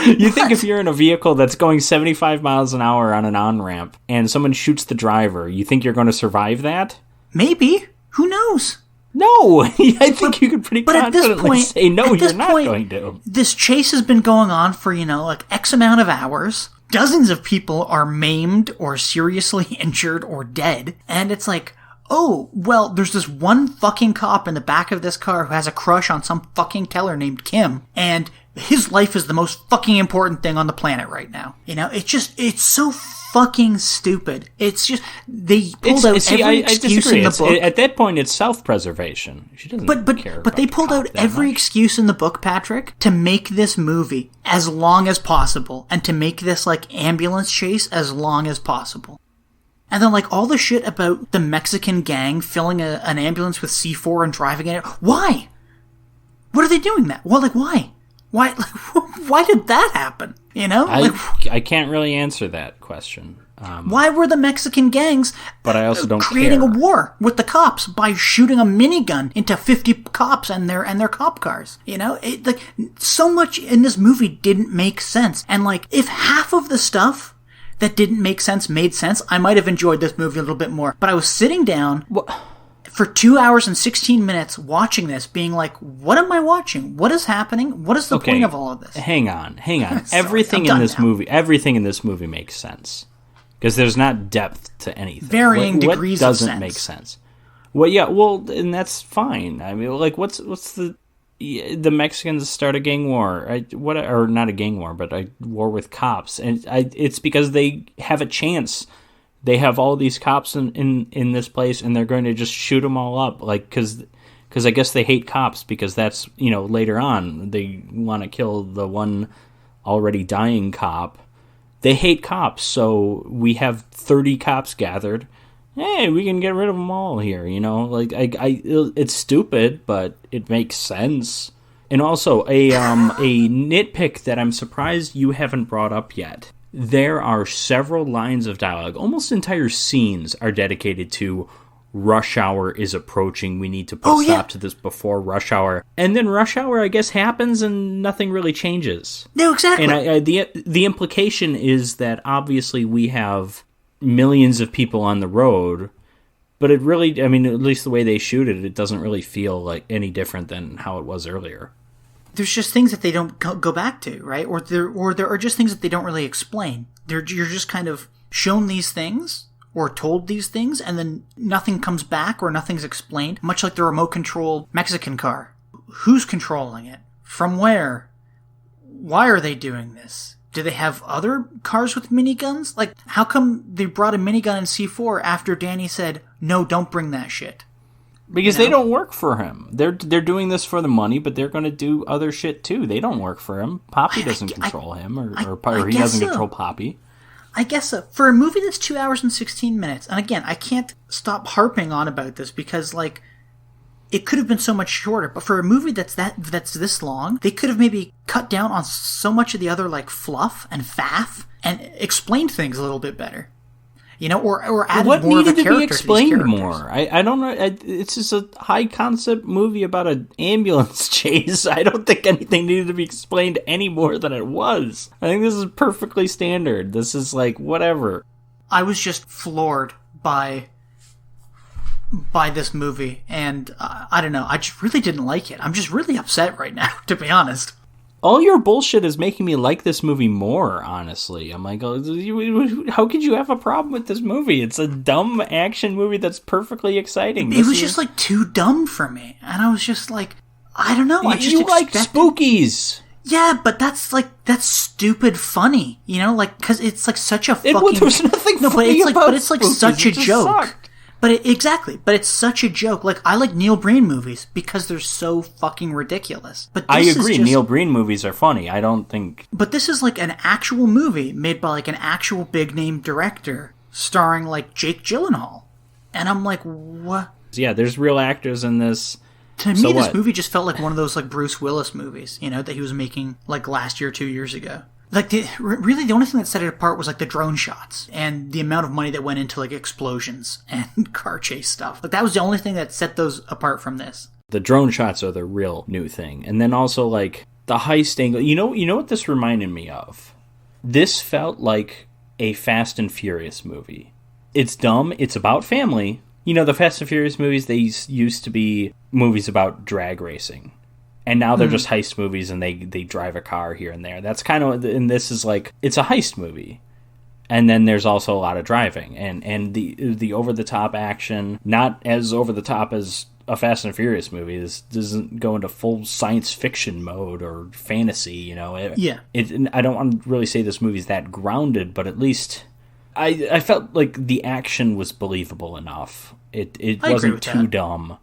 You think if you're in a vehicle that's going 75 miles an hour on an on-ramp and someone shoots the driver, you think you're going to survive that? Maybe. Who knows? No, I think you could pretty But at this confidently point, say, no, at this you're not point, going to. This chase has been going on for, like X amount of hours. Dozens of people are maimed or seriously injured or dead. And it's like, oh, well, there's this one fucking cop in the back of this car who has a crush on some fucking teller named Kim. And his life is the most fucking important thing on the planet right now. It's so fucking stupid. It's just, they pulled out every excuse in the book. At that point, it's self-preservation. She doesn't care. But they pulled out every excuse in the book, Patrick, to make this movie as long as possible and to make this, like, ambulance chase as long as possible. And then, like, all the shit about the Mexican gang filling an ambulance with C4 and driving it. Why? What are they doing that? Well, like, why? Why? Like, why did that happen? I can't really answer that question. Why were the Mexican gangs but I also don't creating care. a war with the cops by shooting a minigun into 50 cops and their cop cars? So much in this movie didn't make sense. And, like, if half of the stuff that didn't make sense made sense, I might have enjoyed this movie a little bit more. But I was sitting down for 2 hours and 16 minutes watching this, being like, what am I watching? What is happening? What is the point of all of this? Hang on. Sorry, everything in this movie makes sense. Because there's not depth to anything. Varying degrees of sense. What doesn't make sense? Well, yeah, and that's fine. I mean, like, what's the Mexicans start a gang war, or not a gang war, but a war with cops, and it's because they have a chance. They have all these cops in this place, and they're going to just shoot them all up, like, because I guess they hate cops, because that's, later on they want to kill the one already dying cop. They hate cops, so we have 30 cops gathered. Hey, we can get rid of them all here, Like, it's stupid, but it makes sense. And also, a nitpick that I'm surprised you haven't brought up yet. There are several lines of dialogue, almost entire scenes are dedicated to rush hour is approaching. We need to put a stop to this before rush hour. And then rush hour, I guess, happens and nothing really changes. No, exactly. And the implication is that obviously we have millions of people on the road, but it really, at least the way they shoot it, it doesn't really feel like any different than how it was earlier. There's just things that they don't go back to, right? Or there are just things that they don't really explain. You're just kind of shown these things or told these things, and then nothing comes back or nothing's explained, much like the remote-controlled Mexican car. Who's controlling it? From where? Why are they doing this? Do they have other cars with miniguns? Like, how come they brought a minigun in C4 after Danny said, no, don't bring that shit? Because they don't work for him. They're doing this for the money, but they're going to do other shit too. They don't work for him. Poppy doesn't control him, or he doesn't control Poppy. I guess so. For a movie that's 2 hours and 16 minutes, and again, I can't stop harping on about this because, like, it could have been so much shorter. But for a movie that's this long, they could have maybe cut down on so much of the other, like, fluff and faff and explained things a little bit better. Or added what more of a needed character to be explained to these more? I don't know. It's just a high concept movie about an ambulance chase. I don't think anything needed to be explained any more than it was. I think this is perfectly standard. This is like whatever. I was just floored by this movie, and I don't know. I just really didn't like it. I'm just really upset right now, to be honest. All your bullshit is making me like this movie more, honestly. I'm like, how could you have a problem with this movie? It's a dumb action movie that's perfectly exciting. It was just, like, too dumb for me. And I was just like, I don't know. You like spookies. Yeah, but that's stupid funny. Because it's, like, such a fucking... There's nothing funny about but it's, like, spookies. such a just joke. Sucked. But it's such a joke. Like, I like Neil Breen movies because they're so fucking ridiculous. But I agree, Neil Breen movies are funny. I don't think... But this is like an actual movie made by like an actual big-name director starring like Jake Gyllenhaal. And I'm like, what? Yeah, there's real actors in this. To me, this movie just felt like one of those like Bruce Willis movies, that he was making like last year, 2 years ago. Like, really, the only thing that set it apart was, like, the drone shots and the amount of money that went into, like, explosions and car chase stuff. Like, that was the only thing that set those apart from this. The drone shots are the real new thing. And then also, like, the heist angle. You know what this reminded me of? This felt like a Fast and Furious movie. It's dumb. It's about family. You know, the Fast and Furious movies, they used to be movies about drag racing. And now they're just heist movies, and they drive a car here and there. That's kind of, and this is like, it's a heist movie. And then there's also a lot of driving. And the over-the-top action, not as over-the-top as a Fast and Furious movie. This doesn't go into full science fiction mode or fantasy, you know. I don't want to really say this movie's that grounded, but at least I felt like the action was believable enough. It wasn't too dumb.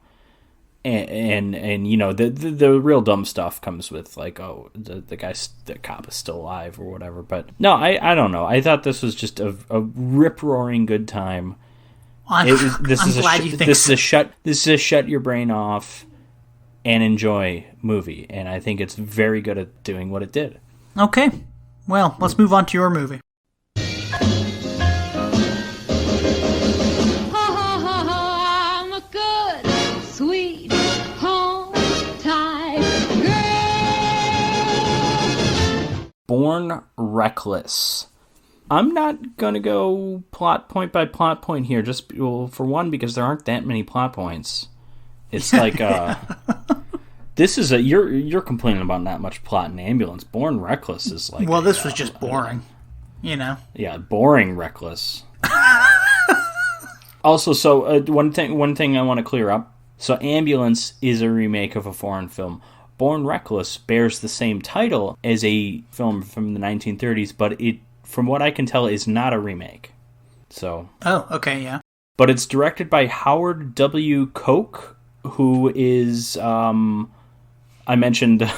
And you know, the real dumb stuff comes with, like, oh, the cop is still alive or whatever. But no, I don't know. I thought this was just a rip-roaring good time. This is a shut your brain off and enjoy movie. And I think it's very good at doing what it did. Okay. Well, let's move on to your movie. I'm a good, sweet, home-type girl. Born Reckless. I'm not going to go plot point by plot point here, just for one, because there aren't that many plot points. It's like, this is you're complaining about not much plot in Ambulance. Born Reckless is like... Well, this was just boring, you know? Yeah, boring Reckless. Also, so one thing I want to clear up. So Ambulance is a remake of a foreign film. Born Reckless bears the same title as a film from the 1930s, but it, from what I can tell, is not a remake. So. Oh, okay, yeah. But it's directed by Howard W. Koch, who is, I mentioned the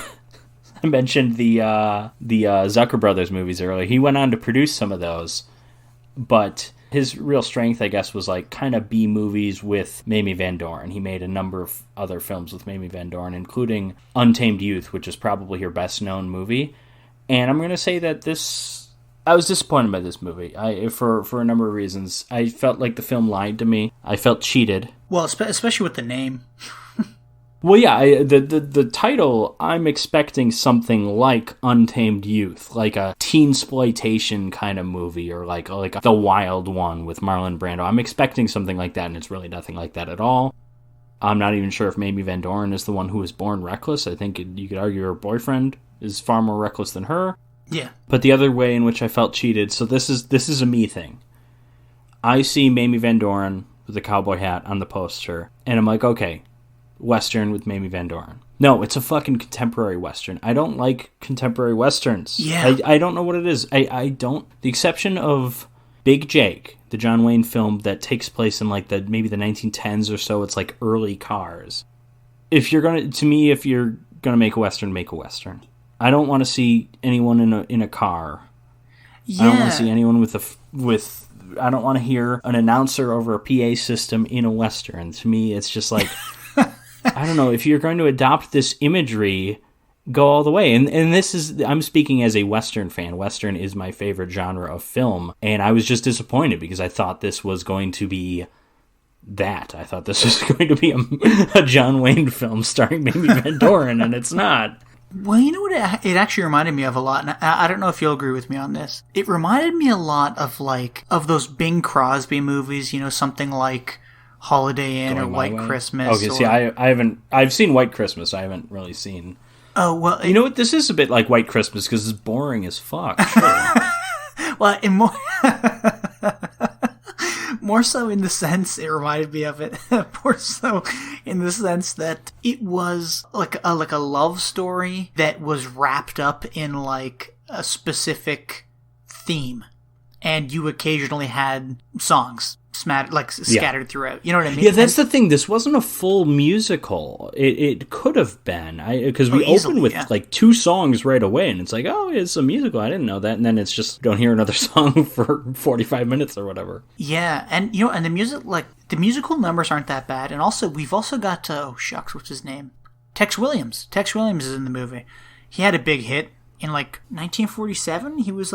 Zucker Brothers movies earlier. He went on to produce some of those, but his real strength, I guess, was like kind of B movies with Mamie Van Doren. He made a number of other films with Mamie Van Doren, including Untamed Youth, which is probably her best known movie. And I'm going to say that I was disappointed by this movie. For a number of reasons. I felt like the film lied to me. I felt cheated. Well, especially with the name. Well, yeah, the title, I'm expecting something like Untamed Youth, like a teen-sploitation kind of movie, or like The Wild One with Marlon Brando. I'm expecting something like that, and it's really nothing like that at all. I'm not even sure if Mamie Van Doren is the one who was born reckless. I think you could argue her boyfriend is far more reckless than her. Yeah. But the other way in which I felt cheated, so this is a me thing. I see Mamie Van Doren with a cowboy hat on the poster, and I'm like, okay, Western with Mamie Van Doren. No, it's a fucking contemporary Western. I don't like contemporary Westerns. Yeah. I don't know what it is. I don't... The exception of Big Jake, the John Wayne film that takes place in like maybe the 1910s or so, it's like early cars. If you're gonna make a Western, make a Western. I don't want to see anyone in a car. Yeah. I don't want to see anyone with I don't want to hear an announcer over a PA system in a Western. To me, it's just like... I don't know, if you're going to adopt this imagery, go all the way. And this is, I'm speaking as a Western fan. Western is my favorite genre of film. And I was just disappointed because I thought this was going to be that. I thought this was going to be a John Wayne film starring Mamie Van Doren, and it's not. Well, you know what it actually reminded me of a lot, and I don't know if you'll agree with me on this. It reminded me a lot of those Bing Crosby movies, you know, something like Holiday Inn or White Christmas. Okay, see, I've seen White Christmas. I haven't really seen. Oh, well. You know what? This is a bit like White Christmas because it's boring as fuck. Sure. Well, more so in the sense, it reminded me of it. More so in the sense that it was like a love story that was wrapped up in like a specific theme. And you occasionally had songs scattered throughout. You know what I mean? Yeah, that's the thing. This wasn't a full musical. It could have been. Because we opened with like 2 songs right away, and it's like, oh, it's a musical. I didn't know that. And then it's just, don't hear another song for 45 minutes or whatever. Yeah, and you know, and the musical numbers aren't that bad. And also, we've also got, what's his name? Tex Williams. Tex Williams is in the movie. He had a big hit in like 1947. He was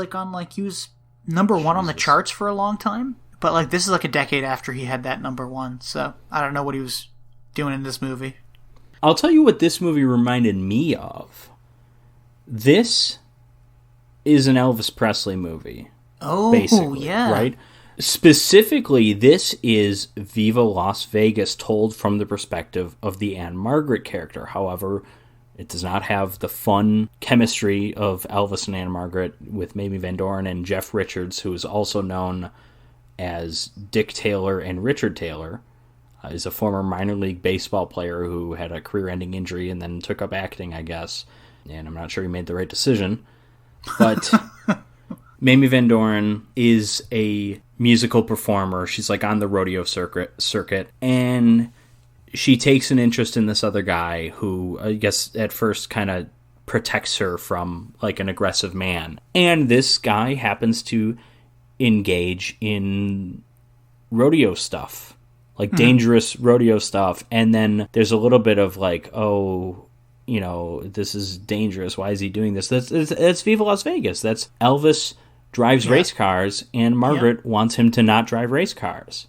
he was number 1 on the charts for a long time. But like this is like a decade after he had that number 1, so I don't know what he was doing in this movie. I'll tell you what this movie reminded me of. This is an Elvis Presley movie. Oh, basically, yeah. Right? Specifically, this is Viva Las Vegas told from the perspective of the Anne Margaret character. However, it does not have the fun chemistry of Elvis and Anne Margaret with Mamie Van Doren and Jeff Richards, who is also known as Dick Taylor and Richard Taylor. Is a former minor league baseball player who had a career-ending injury and then took up acting, I guess. And I'm not sure he made the right decision. But Mamie Van Doren is a musical performer. She's like on the rodeo circuit, and she takes an interest in this other guy who, I guess, at first kind of protects her from like an aggressive man. And this guy happens to engage in rodeo stuff, like dangerous rodeo stuff. And then there's a little bit of like, oh, you know, this is dangerous. Why is he doing this? That's Viva Las Vegas. That's Elvis drives race cars, and Margaret wants him to not drive race cars.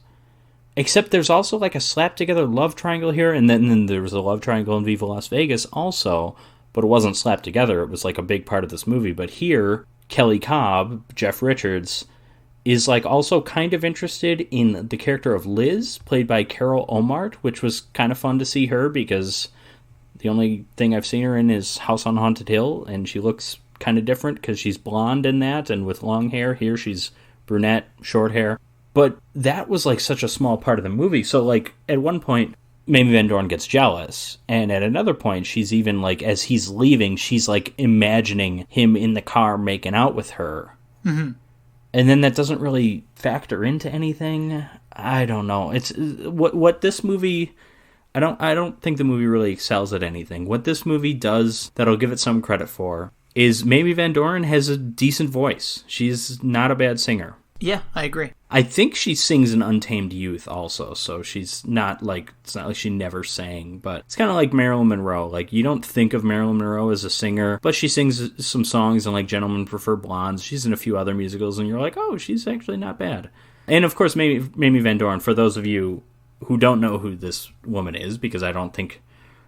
Except there's also like a slap-together love triangle here, and then there was a love triangle in Viva Las Vegas also, but it wasn't slapped together. It was like a big part of this movie. But here, Kelly Cobb, Jeff Richards, is like also kind of interested in the character of Liz, played by Carol Omart, which was kind of fun to see her because the only thing I've seen her in is House on Haunted Hill, and she looks kind of different because she's blonde in that and with long hair. Here she's brunette, short hair. But that was like such a small part of the movie. So like at one point, Mamie Van Doren gets jealous, and at another point, she's even like, as he's leaving, she's like imagining him in the car making out with her. Mm-hmm. And then that doesn't really factor into anything. I don't know. It's what this movie. I don't think the movie really excels at anything. What this movie does that I'll give it some credit for is Mamie Van Doren has a decent voice. She's not a bad singer. Yeah, I agree. I think she sings in Untamed Youth also, so she's not like, it's not like she never sang, but it's kind of like Marilyn Monroe. Like, you don't think of Marilyn Monroe as a singer, but she sings some songs in like Gentlemen Prefer Blondes. She's in a few other musicals, and you're like, oh, she's actually not bad. And of course, Mamie Van Doren, for those of you who don't know who this woman is, because I don't think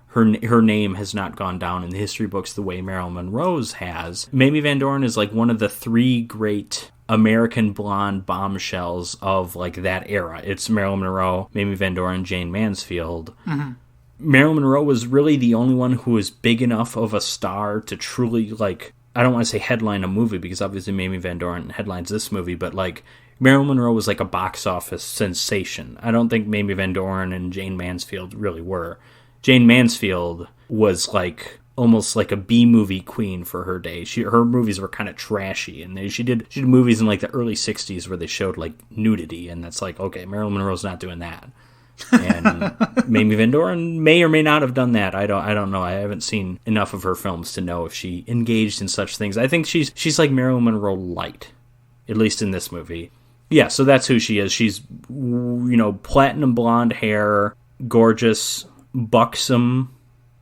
her name has not gone down in the history books the way Marilyn Monroe's has. Mamie Van Doren is like one of the three great American blonde bombshells of like that era. It's Marilyn Monroe, Mamie Van Doren, Jane Mansfield. Mm-hmm. Marilyn Monroe was really the only one who was big enough of a star to truly, like, I don't want to say headline a movie, because obviously Mamie Van Doren headlines this movie, but like Marilyn Monroe was like a box office sensation. I don't think Mamie Van Doren and Jane Mansfield really were. Jane Mansfield was like almost like a B-movie queen for her day. Her movies were kind of trashy, and she did movies in like the early 60s where they showed like nudity, and that's like, okay, Marilyn Monroe's not doing that. And Mamie Van Doren may or may not have done that. I don't know. I haven't seen enough of her films to know if she engaged in such things. I think she's like Marilyn Monroe light, at least in this movie. Yeah, so that's who she is. She's, you know, platinum blonde hair, gorgeous, buxom,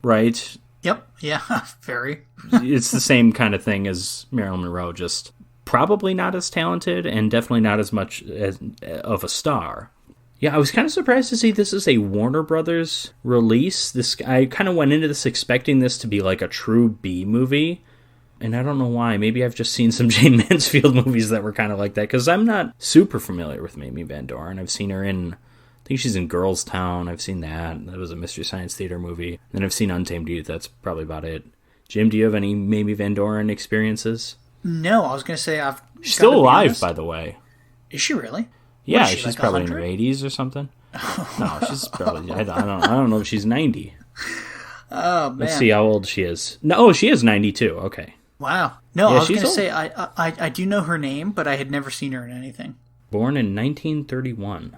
right? Yep. Yeah. Very. It's the same kind of thing as Marilyn Monroe, just probably not as talented and definitely not as much of a star. Yeah, I was kind of surprised to see this is a Warner Brothers release. I kind of went into this expecting this to be like a true B movie, and I don't know why. Maybe I've just seen some Jane Mansfield movies that were kind of like that, because I'm not super familiar with Mamie Van Doren. I've seen her in, I think she's in Girls Town. I've seen that. That was a Mystery Science Theater movie. And I've seen Untamed Youth. That's probably about it. Jim, do you have any Mamie Van Doren experiences? No, I was going to say She's still alive, by the way. Is she really? Yeah, she's like probably 100? In her 80s or something. No, she's probably, I don't know if she's 90. Oh, man. Let's see how old she is. No, she is 92. Okay. Wow. No, yeah, I was going to say, old. I do know her name, but I had never seen her in anything. Born in 1931.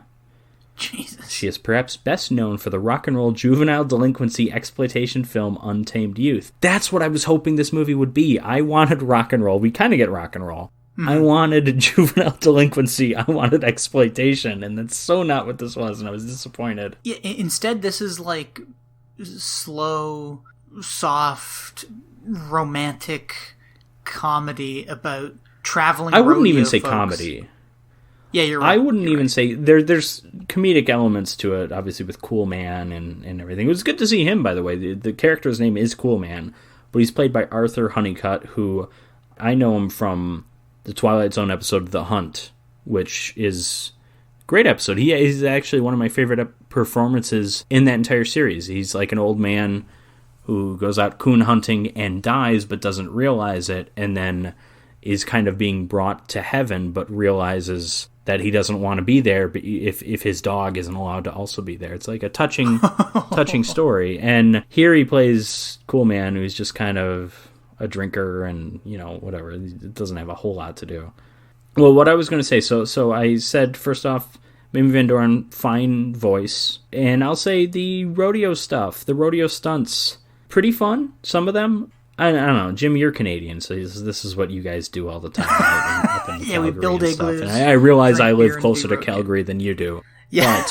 Jesus. She is perhaps best known for the rock and roll juvenile delinquency exploitation film Untamed Youth. That's what I was hoping this movie would be. I wanted rock and roll. We kind of get rock and roll. Mm-hmm. I wanted juvenile delinquency. I wanted exploitation, and that's so not what this was, and I was disappointed. Yeah, instead, this is like slow, soft, romantic comedy about traveling. I wouldn't even say folks. Comedy. Yeah, you're right. I wouldn't even say there's comedic elements to it, obviously with Cool Man and everything. It was good to see him, by the way. The character's name is Cool Man, but he's played by Arthur Honeycutt, who I know him from the Twilight Zone episode The Hunt, which is a great episode. He's actually one of my favorite performances in that entire series. He's like an old man who goes out coon hunting and dies but doesn't realize it, and then is kind of being brought to heaven but realizes that he doesn't want to be there if his dog isn't allowed to also be there. It's like a touching story. And here he plays cool man who's just kind of a drinker and, whatever. It doesn't have a whole lot to do. Well, what I was going to say, so I said, first off, Mamie Van Doren, fine voice. And I'll say the rodeo stuff, the rodeo stunts, pretty fun, some of them. I don't know, Jim, you're Canadian, so this is what you guys do all the time. Right? Up in Yeah, we Calgary build and stuff. igloos. And I realize I live and closer to do Calgary than you do. Yeah.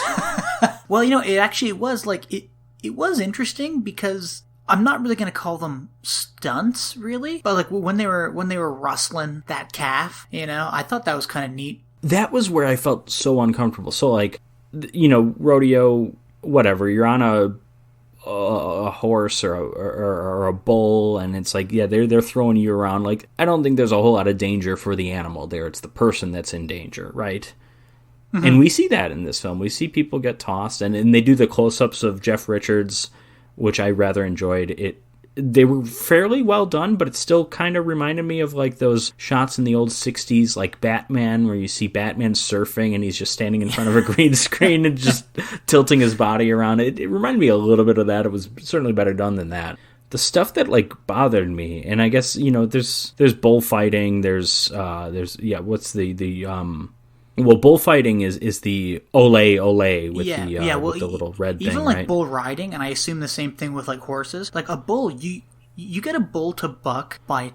But Well, it actually was like it was interesting because I'm not really going to call them stunts, really, but like when they were rustling that calf, I thought that was kind of neat. that was where I felt so uncomfortable. So, like, rodeo, whatever, you're on a horse or a bull, and it's like, yeah, they're throwing you around. Like, I don't think there's a whole lot of danger for the animal there. It's the person that's in danger, right? Mm-hmm. And we see that in this film. We see people get tossed, and they do the close-ups of Jeff Richards, which I rather enjoyed. They were fairly well done, but it still kind of reminded me of like those shots in the old 60s, like Batman, where you see Batman surfing and he's just standing in front of a green screen and just tilting his body around. It reminded me a little bit of that. It was certainly better done than that. The stuff that like bothered me, and I guess, there's bullfighting, well, bullfighting is the ole with with the little red thing, even like right? bull riding, and I assume the same thing with like horses. Like a bull, you get a bull to buck by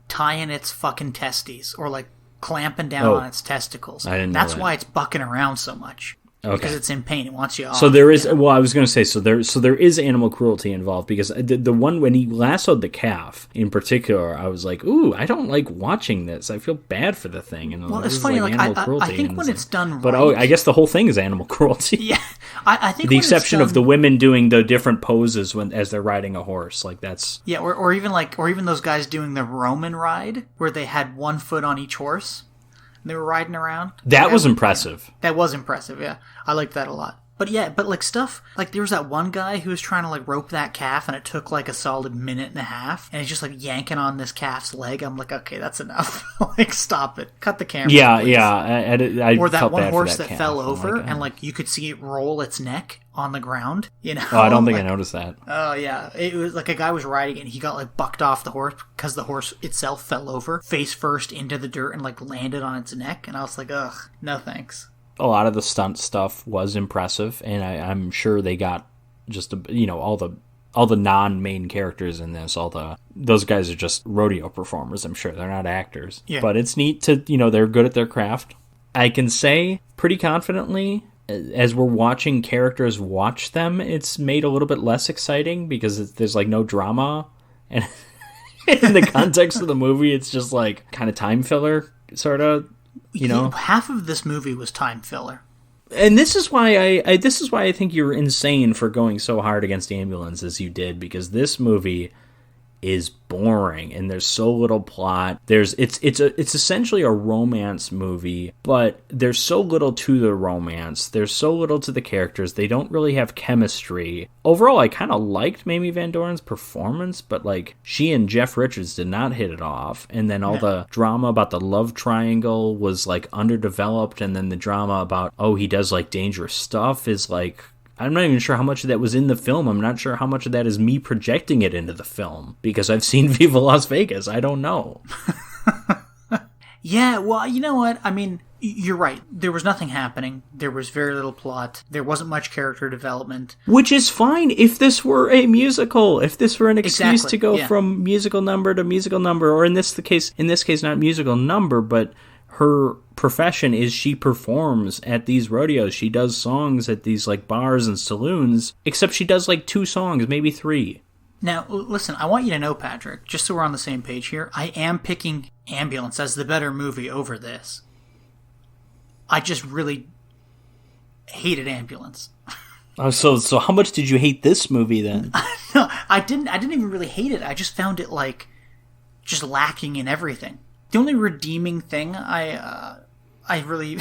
tying its fucking testes or like clamping down on its testicles. I didn't know That's that. why it's bucking around so much. Okay. Because it's in pain. It wants you off. So there is. Well, I was going to say. So there is animal cruelty involved, because the one when he lassoed the calf in particular, I was like, ooh, I don't like watching this. I feel bad for the thing. And Well, it's this is funny. Like animal I cruelty, think and when it's done right. But I guess the whole thing is animal cruelty. Yeah, I think the when it's exception of done- the women doing the different poses as they're riding a horse. Like that's. Yeah, or even those guys doing the Roman ride where they had one foot on each horse. And they were riding around. That was impressive. That was impressive, yeah. I liked that a lot. But like stuff, like there was that one guy who was trying to like rope that calf, and it took like a solid minute and a half, and he's just like yanking on this calf's leg. I'm like, okay, that's enough. Like, stop it. Cut the camera. Yeah, please. yeah. I Or that felt one bad horse for that that calf. fell I'm over, like, and like you could see it roll its neck on the ground. Oh, I don't think like, I noticed that. Oh, yeah. It was like a guy was riding it, and he got like bucked off the horse because the horse itself fell over, face first into the dirt, and like landed on its neck. And I was like, ugh, no thanks. A lot of the stunt stuff was impressive, and I'm sure they got just all the non-main characters in this. Those guys are just rodeo performers. I'm sure they're not actors. Yeah. But it's neat to they're good at their craft. I can say pretty confidently, as we're watching characters watch them, it's made a little bit less exciting because there's like no drama, and in the context of the movie, it's just like kind of time filler, sort of. Half of this movie was time filler. And this is why I think you're insane for going so hard against Ambulance as you did, because this movie is boring and there's so little plot. It's essentially a romance movie, but there's so little to the romance. There's so little to the characters. They don't really have chemistry. Overall, I kind of liked Mamie Van Doren's performance, but like she and Jeff Richards did not hit it off. And then all the drama about the love triangle was like underdeveloped, and then the drama about he does like dangerous stuff is like, I'm not even sure how much of that was in the film. I'm not sure how much of that is me projecting it into the film, because I've seen Viva Las Vegas. I don't know. Yeah, well, you know what? I mean, you're right. There was nothing happening. There was very little plot. There wasn't much character development. Which is fine if this were a musical. If this were an excuse to go from musical number to musical number, or in this case, not musical number, but her profession is she performs at these rodeos. She does songs at these like bars and saloons, except she does like 2 songs, maybe 3. Now, listen, I want you to know, Patrick, just so we're on the same page here, I am picking Ambulance as the better movie over this. I just really hated Ambulance. Oh, so how much did you hate this movie then? No, I didn't even really hate it. I just found it like just lacking in everything. The only redeeming thing I I really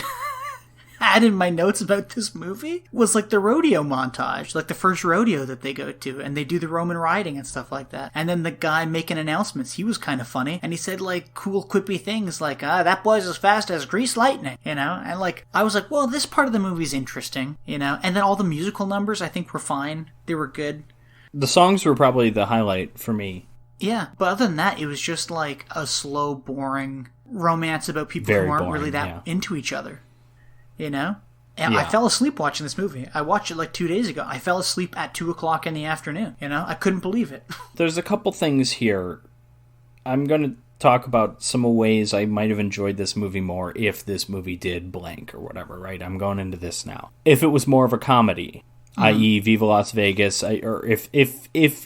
had in my notes about this movie was like the rodeo montage, like the first rodeo that they go to, and they do the Roman riding and stuff like that. And then the guy making announcements, he was kind of funny, and he said like cool quippy things like, that boy's as fast as grease lightning, you know? And like, I was like, well, this part of the movie's interesting, you know? And then all the musical numbers I think were fine. They were good. The songs were probably the highlight for me. Yeah, but other than that, it was just like a slow, boring romance about people Very who aren't boring, really that yeah. into each other. You know? And Yeah. I fell asleep watching this movie. I watched it like 2 days ago. I fell asleep at 2 o'clock in the afternoon. You know? I couldn't believe it. There's a couple things here. I'm going to talk about some ways I might have enjoyed this movie more if this movie did blank or whatever, right? I'm going into this now. If it was more of a comedy, i.e. Viva Las Vegas, or if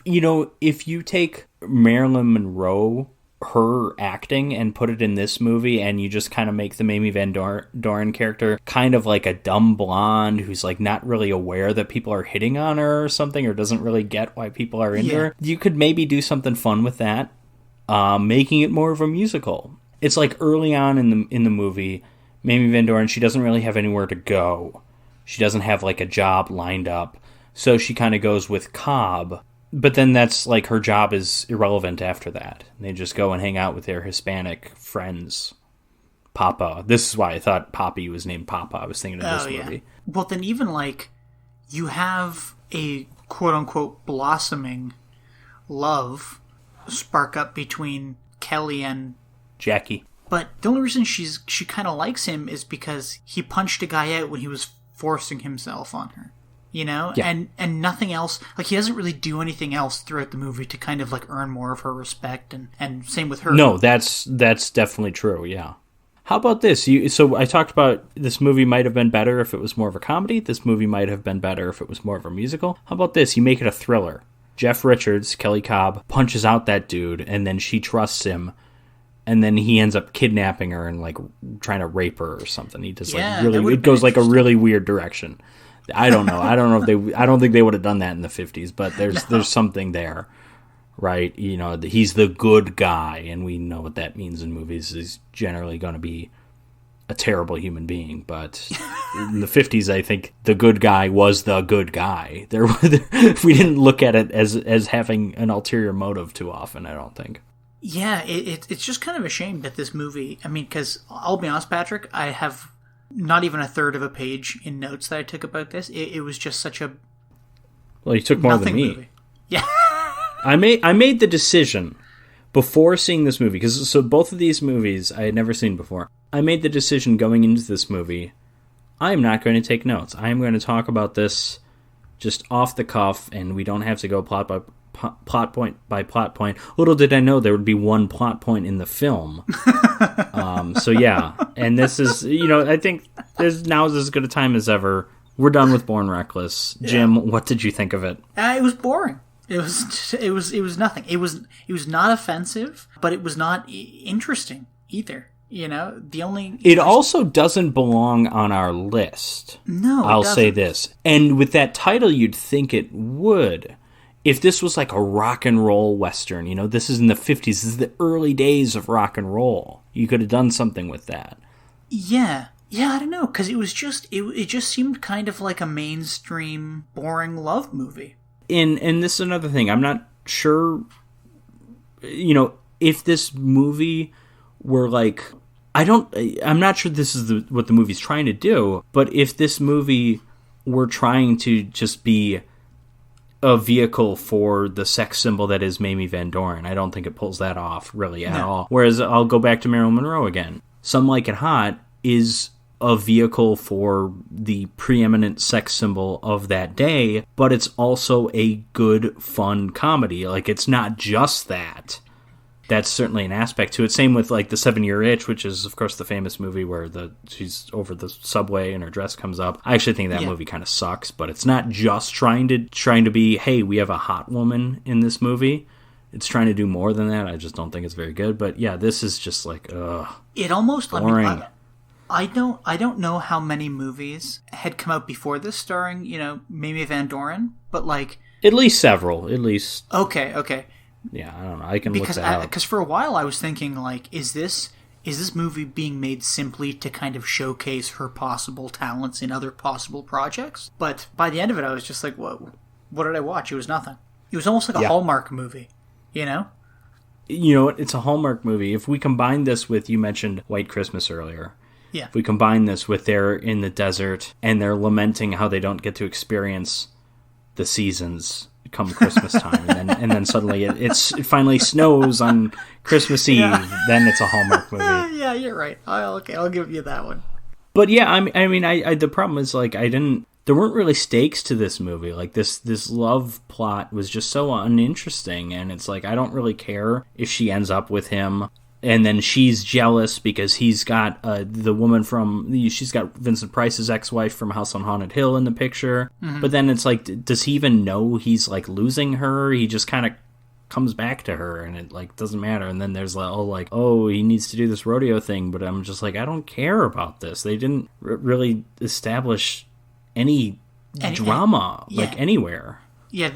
you know, if you take Marilyn Monroe, her acting, and put it in this movie, and you just kind of make the Mamie Van Doren character kind of like a dumb blonde who's like not really aware that people are hitting on her or something, or doesn't really get why people are into her, you could maybe do something fun with that, making it more of a musical. It's like early on in the movie, Mamie Van Doren, she doesn't really have anywhere to go. She doesn't have like a job lined up, so she kind of goes with Cobb. But then that's like her job is irrelevant after that. They just go and hang out with their Hispanic friends. Papa. This is why I thought Poppy was named Papa. I was thinking of this movie. Well, then even like you have a quote unquote blossoming love spark up between Kelly and Jackie. But the only reason she kind of likes him is because he punched a guy out when he was forcing himself on her. You know? Yeah. And nothing else. Like, he doesn't really do anything else throughout the movie to kind of, like, earn more of her respect, and same with her. No, that's definitely true, yeah. How about this? So I talked about this movie might have been better if it was more of a comedy. This movie might have been better if it was more of a musical. How about this? You make it a thriller. Jeff Richards, Kelly Cobb, punches out that dude, and then she trusts him, and then he ends up kidnapping her and, like, trying to rape her or something. He just, like, really... It goes, like, a really weird direction. I don't know. I don't think they would have done that in the 50s, but there's something there, right? You know, he's the good guy, and we know what that means in movies. He's generally going to be a terrible human being, but in the 50s, I think the good guy was the good guy. We didn't look at it as having an ulterior motive too often, I don't think. Yeah, it's just kind of a shame that this movie, I mean, because I'll be honest, Patrick, I have not even a third of a page in notes that I took about this. It was just such a... Well, you took more than me. Movie. Yeah. I made the decision before seeing this movie, because so both of these movies I had never seen before. I made the decision going into this movie, I am not going to take notes. I am going to talk about this just off the cuff, and we don't have to go plot point by plot point. Little did I know there would be one plot point in the film. So yeah, and this is, you know, I think now is as good a time as ever. We're done with Born Reckless. Jim, what did you think of it? It was boring. It was nothing. It was not offensive, but it was not interesting either. You know, it also doesn't belong on our list. No, I'll say this. And with that title, you'd think it would. If this was like a rock and roll Western, you know, this is in the 50s, this is the early days of rock and roll. You could have done something with that. Yeah, I don't know, because it was just, it just seemed kind of like a mainstream, boring love movie. And this is another thing, I'm not sure, you know, if this movie were like, I'm not sure this is what the movie's trying to do, but if this movie were trying to just be a vehicle for the sex symbol that is Mamie Van Doren, I don't think it pulls that off really at all. Whereas I'll go back to Marilyn Monroe again. Some Like It Hot is a vehicle for the preeminent sex symbol of that day, but it's also a good, fun comedy. Like, it's not just that. That's certainly an aspect to it. Same with, like, The 7-Year Itch, which is, of course, the famous movie where she's over the subway and her dress comes up. I actually think that movie kind of sucks, but it's not just trying to be, hey, we have a hot woman in this movie. It's trying to do more than that. I just don't think it's very good. But yeah, this is just like, it almost boring. I don't know how many movies had come out before this starring, you know, Mamie Van Doren, but like at least several. At least okay. Yeah, I don't know. I can look that up. Because for a while I was thinking, like, is this is this movie being made simply to kind of showcase her possible talents in other possible projects? But by the end of it, I was just like, whoa, what did I watch? It was nothing. It was almost like a Hallmark movie, you know? You know what? It's a Hallmark movie. If we combine this with, you mentioned White Christmas earlier. Yeah. If we combine this with they're in the desert and they're lamenting how they don't get to experience the seasons come Christmas time, and then suddenly it finally snows on Christmas Eve, then it's a Hallmark movie. Yeah, you're right. Okay, I'll give you that one. But yeah, I mean, the problem is, like, there weren't really stakes to this movie. Like, this love plot was just so uninteresting, and it's like, I don't really care if she ends up with him. And then she's jealous because he's got the woman she's got Vincent Price's ex-wife from House on Haunted Hill in the picture. Mm-hmm. But then it's like, does he even know he's, like, losing her? He just kind of comes back to her, and it, like, doesn't matter. And then there's he needs to do this rodeo thing. But I'm just like, I don't care about this. They didn't really establish any drama, anywhere. Yeah,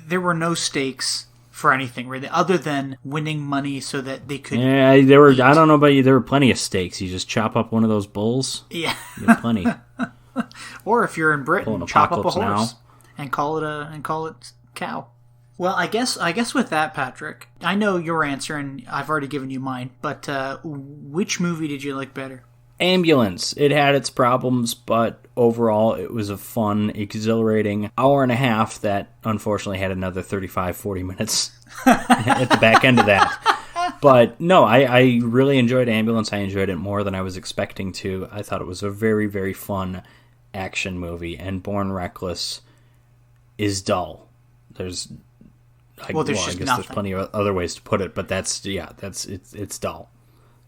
there were no stakes for anything really, other than winning money so that they could. Yeah, there were. I don't know about you. There were plenty of stakes. You just chop up one of those bulls. Yeah, you have plenty. Or if you're in Britain, chop up a horse and call it cow. Well, I guess with that, Patrick, I know your answer and I've already given you mine. But which movie did you like better? Ambulance. It had its problems, but overall it was a fun, exhilarating hour and a half that unfortunately had another 35-40 minutes at the back end of that. But no, I really enjoyed Ambulance. I enjoyed it more than I was expecting to. I thought it was a very, very fun action movie, and Born Reckless is dull. There's plenty of other ways to put it, but it's dull.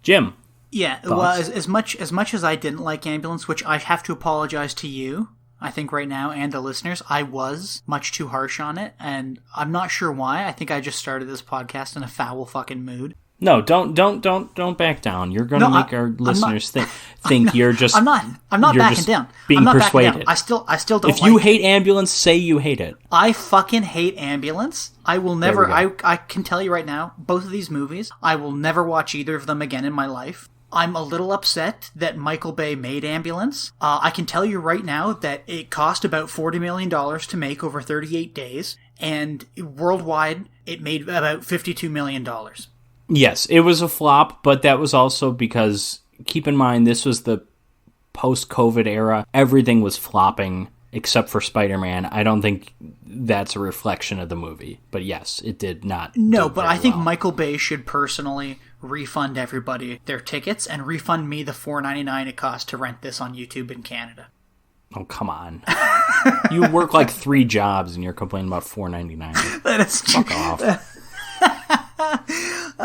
Jim. Yeah, thoughts? Well, as much as I didn't like Ambulance, which I have to apologize to you, I think right now, and the listeners, I was much too harsh on it, and I'm not sure why. I think I just started this podcast in a foul fucking mood. No, don't back down. You're going to make our listeners think you're just. I'm not backing down. Being persuaded. I still don't. If you hate Ambulance, say you hate it. I fucking hate Ambulance. I will never. I can tell you right now, both of these movies, I will never watch either of them again in my life. I'm a little upset that Michael Bay made Ambulance. I can tell you right now that it cost about $40 million to make over 38 days, and worldwide, it made about $52 million. Yes, it was a flop, but that was also because, keep in mind, this was the post-COVID era. Everything was flopping except for Spider-Man. I don't think that's a reflection of the movie, but yes, it did not. No, but I think Michael Bay should personally refund everybody their tickets and refund me the $4.99 it cost to rent this on YouTube in Canada. Oh, come on. You work like 3 jobs and you're complaining about $4.99. That is true. Fuck off.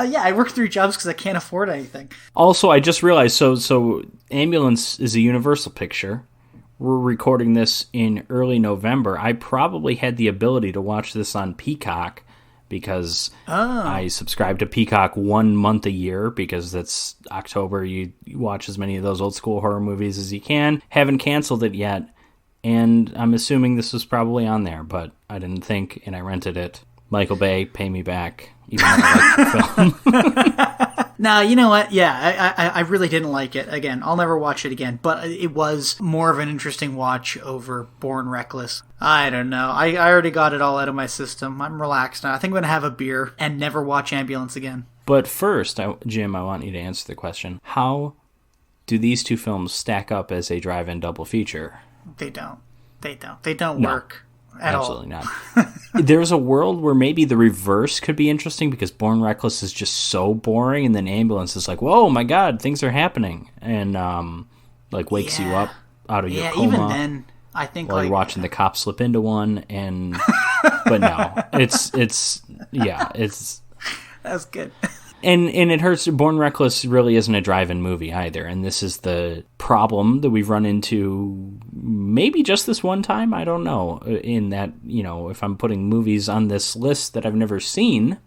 Yeah, I work 3 jobs because I can't afford anything. Also, I just realized, so Ambulance is a Universal picture. We're recording this in early November. I probably had the ability to watch this on Peacock because I subscribe to Peacock 1 month a year because that's October. You watch as many of those old school horror movies as you can. Haven't canceled it yet, and I'm assuming this was probably on there, but I didn't think, and I rented it. Michael Bay, pay me back, even though I like the film. Now, you know what? Yeah, I really didn't like it. Again, I'll never watch it again, but it was more of an interesting watch over Born Reckless. I don't know. I already got it all out of my system. I'm relaxed now. I think I'm going to have a beer and never watch Ambulance again. But first, Jim, I want you to answer the question. How do these 2 films stack up as a drive-in double feature? They don't. They don't work. Absolutely not. There's a world where maybe the reverse could be interesting because Born Reckless is just so boring, and then Ambulance is like, whoa, my God, things are happening, and wakes you up out of your coma. Yeah, even then, I think while you're watching the cop slip into one, and but no, it's that's good. And it hurts. Born Reckless really isn't a drive-in movie either, and this is the problem that we've run into maybe just this one time, I don't know, in that, if I'm putting movies on this list that I've never seen,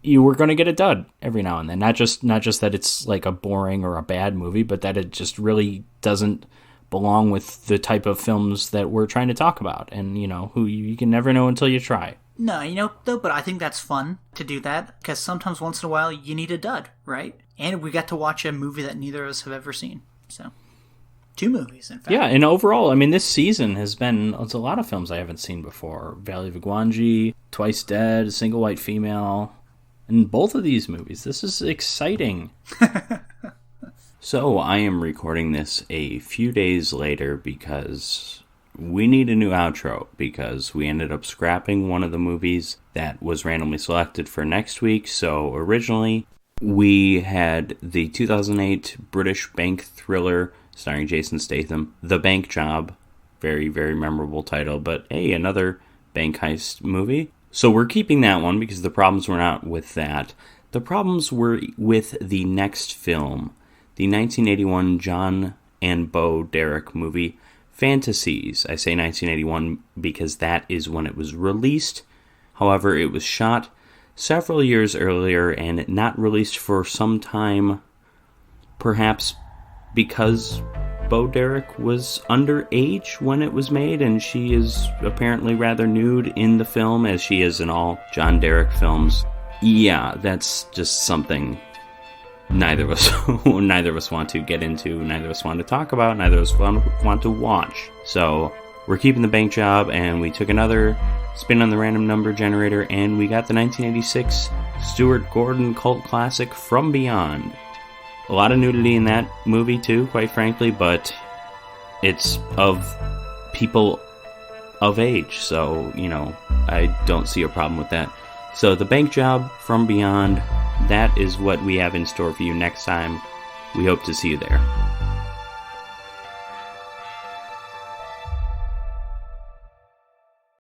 you were going to get a dud every now and then. Not just that it's like a boring or a bad movie, but that it just really doesn't belong with the type of films that we're trying to talk about, and, who you can never know until you try. No, though, but I think that's fun to do that, because sometimes once in a while you need a dud, right? And we got to watch a movie that neither of us have ever seen. So, 2 movies, in fact. Yeah, and overall, I mean, this season has been, it's a lot of films I haven't seen before. Valley of Iguanji, Twice Dead, Single White Female, and both of these movies. This is exciting. So, I am recording this a few days later because we need a new outro, because we ended up scrapping one of the movies that was randomly selected for next week. So, originally, we had the 2008 British bank thriller starring Jason Statham, The Bank Job. Very, very memorable title, but hey, another bank heist movie. So we're keeping that one because the problems were not with that. The problems were with the next film, the 1981 John and Bo Derek movie, Fantasies. I say 1981 because that is when it was released. However, it was shot several years earlier and not released for some time, perhaps because Bo Derek was underage when it was made, and she is apparently rather nude in the film, as she is in all John Derek films. Yeah, that's just something neither of us want to get into, neither of us want to talk about, neither of us want to watch. So we're keeping The Bank Job, and we took another spin on the random number generator, and we got the 1986 Stuart Gordon cult classic From Beyond. A lot of nudity in that movie too, quite frankly, but it's of people of age, so, you know, I don't see a problem with that. So The Bank Job, From Beyond, that is what we have in store for you next time. We hope to see you there.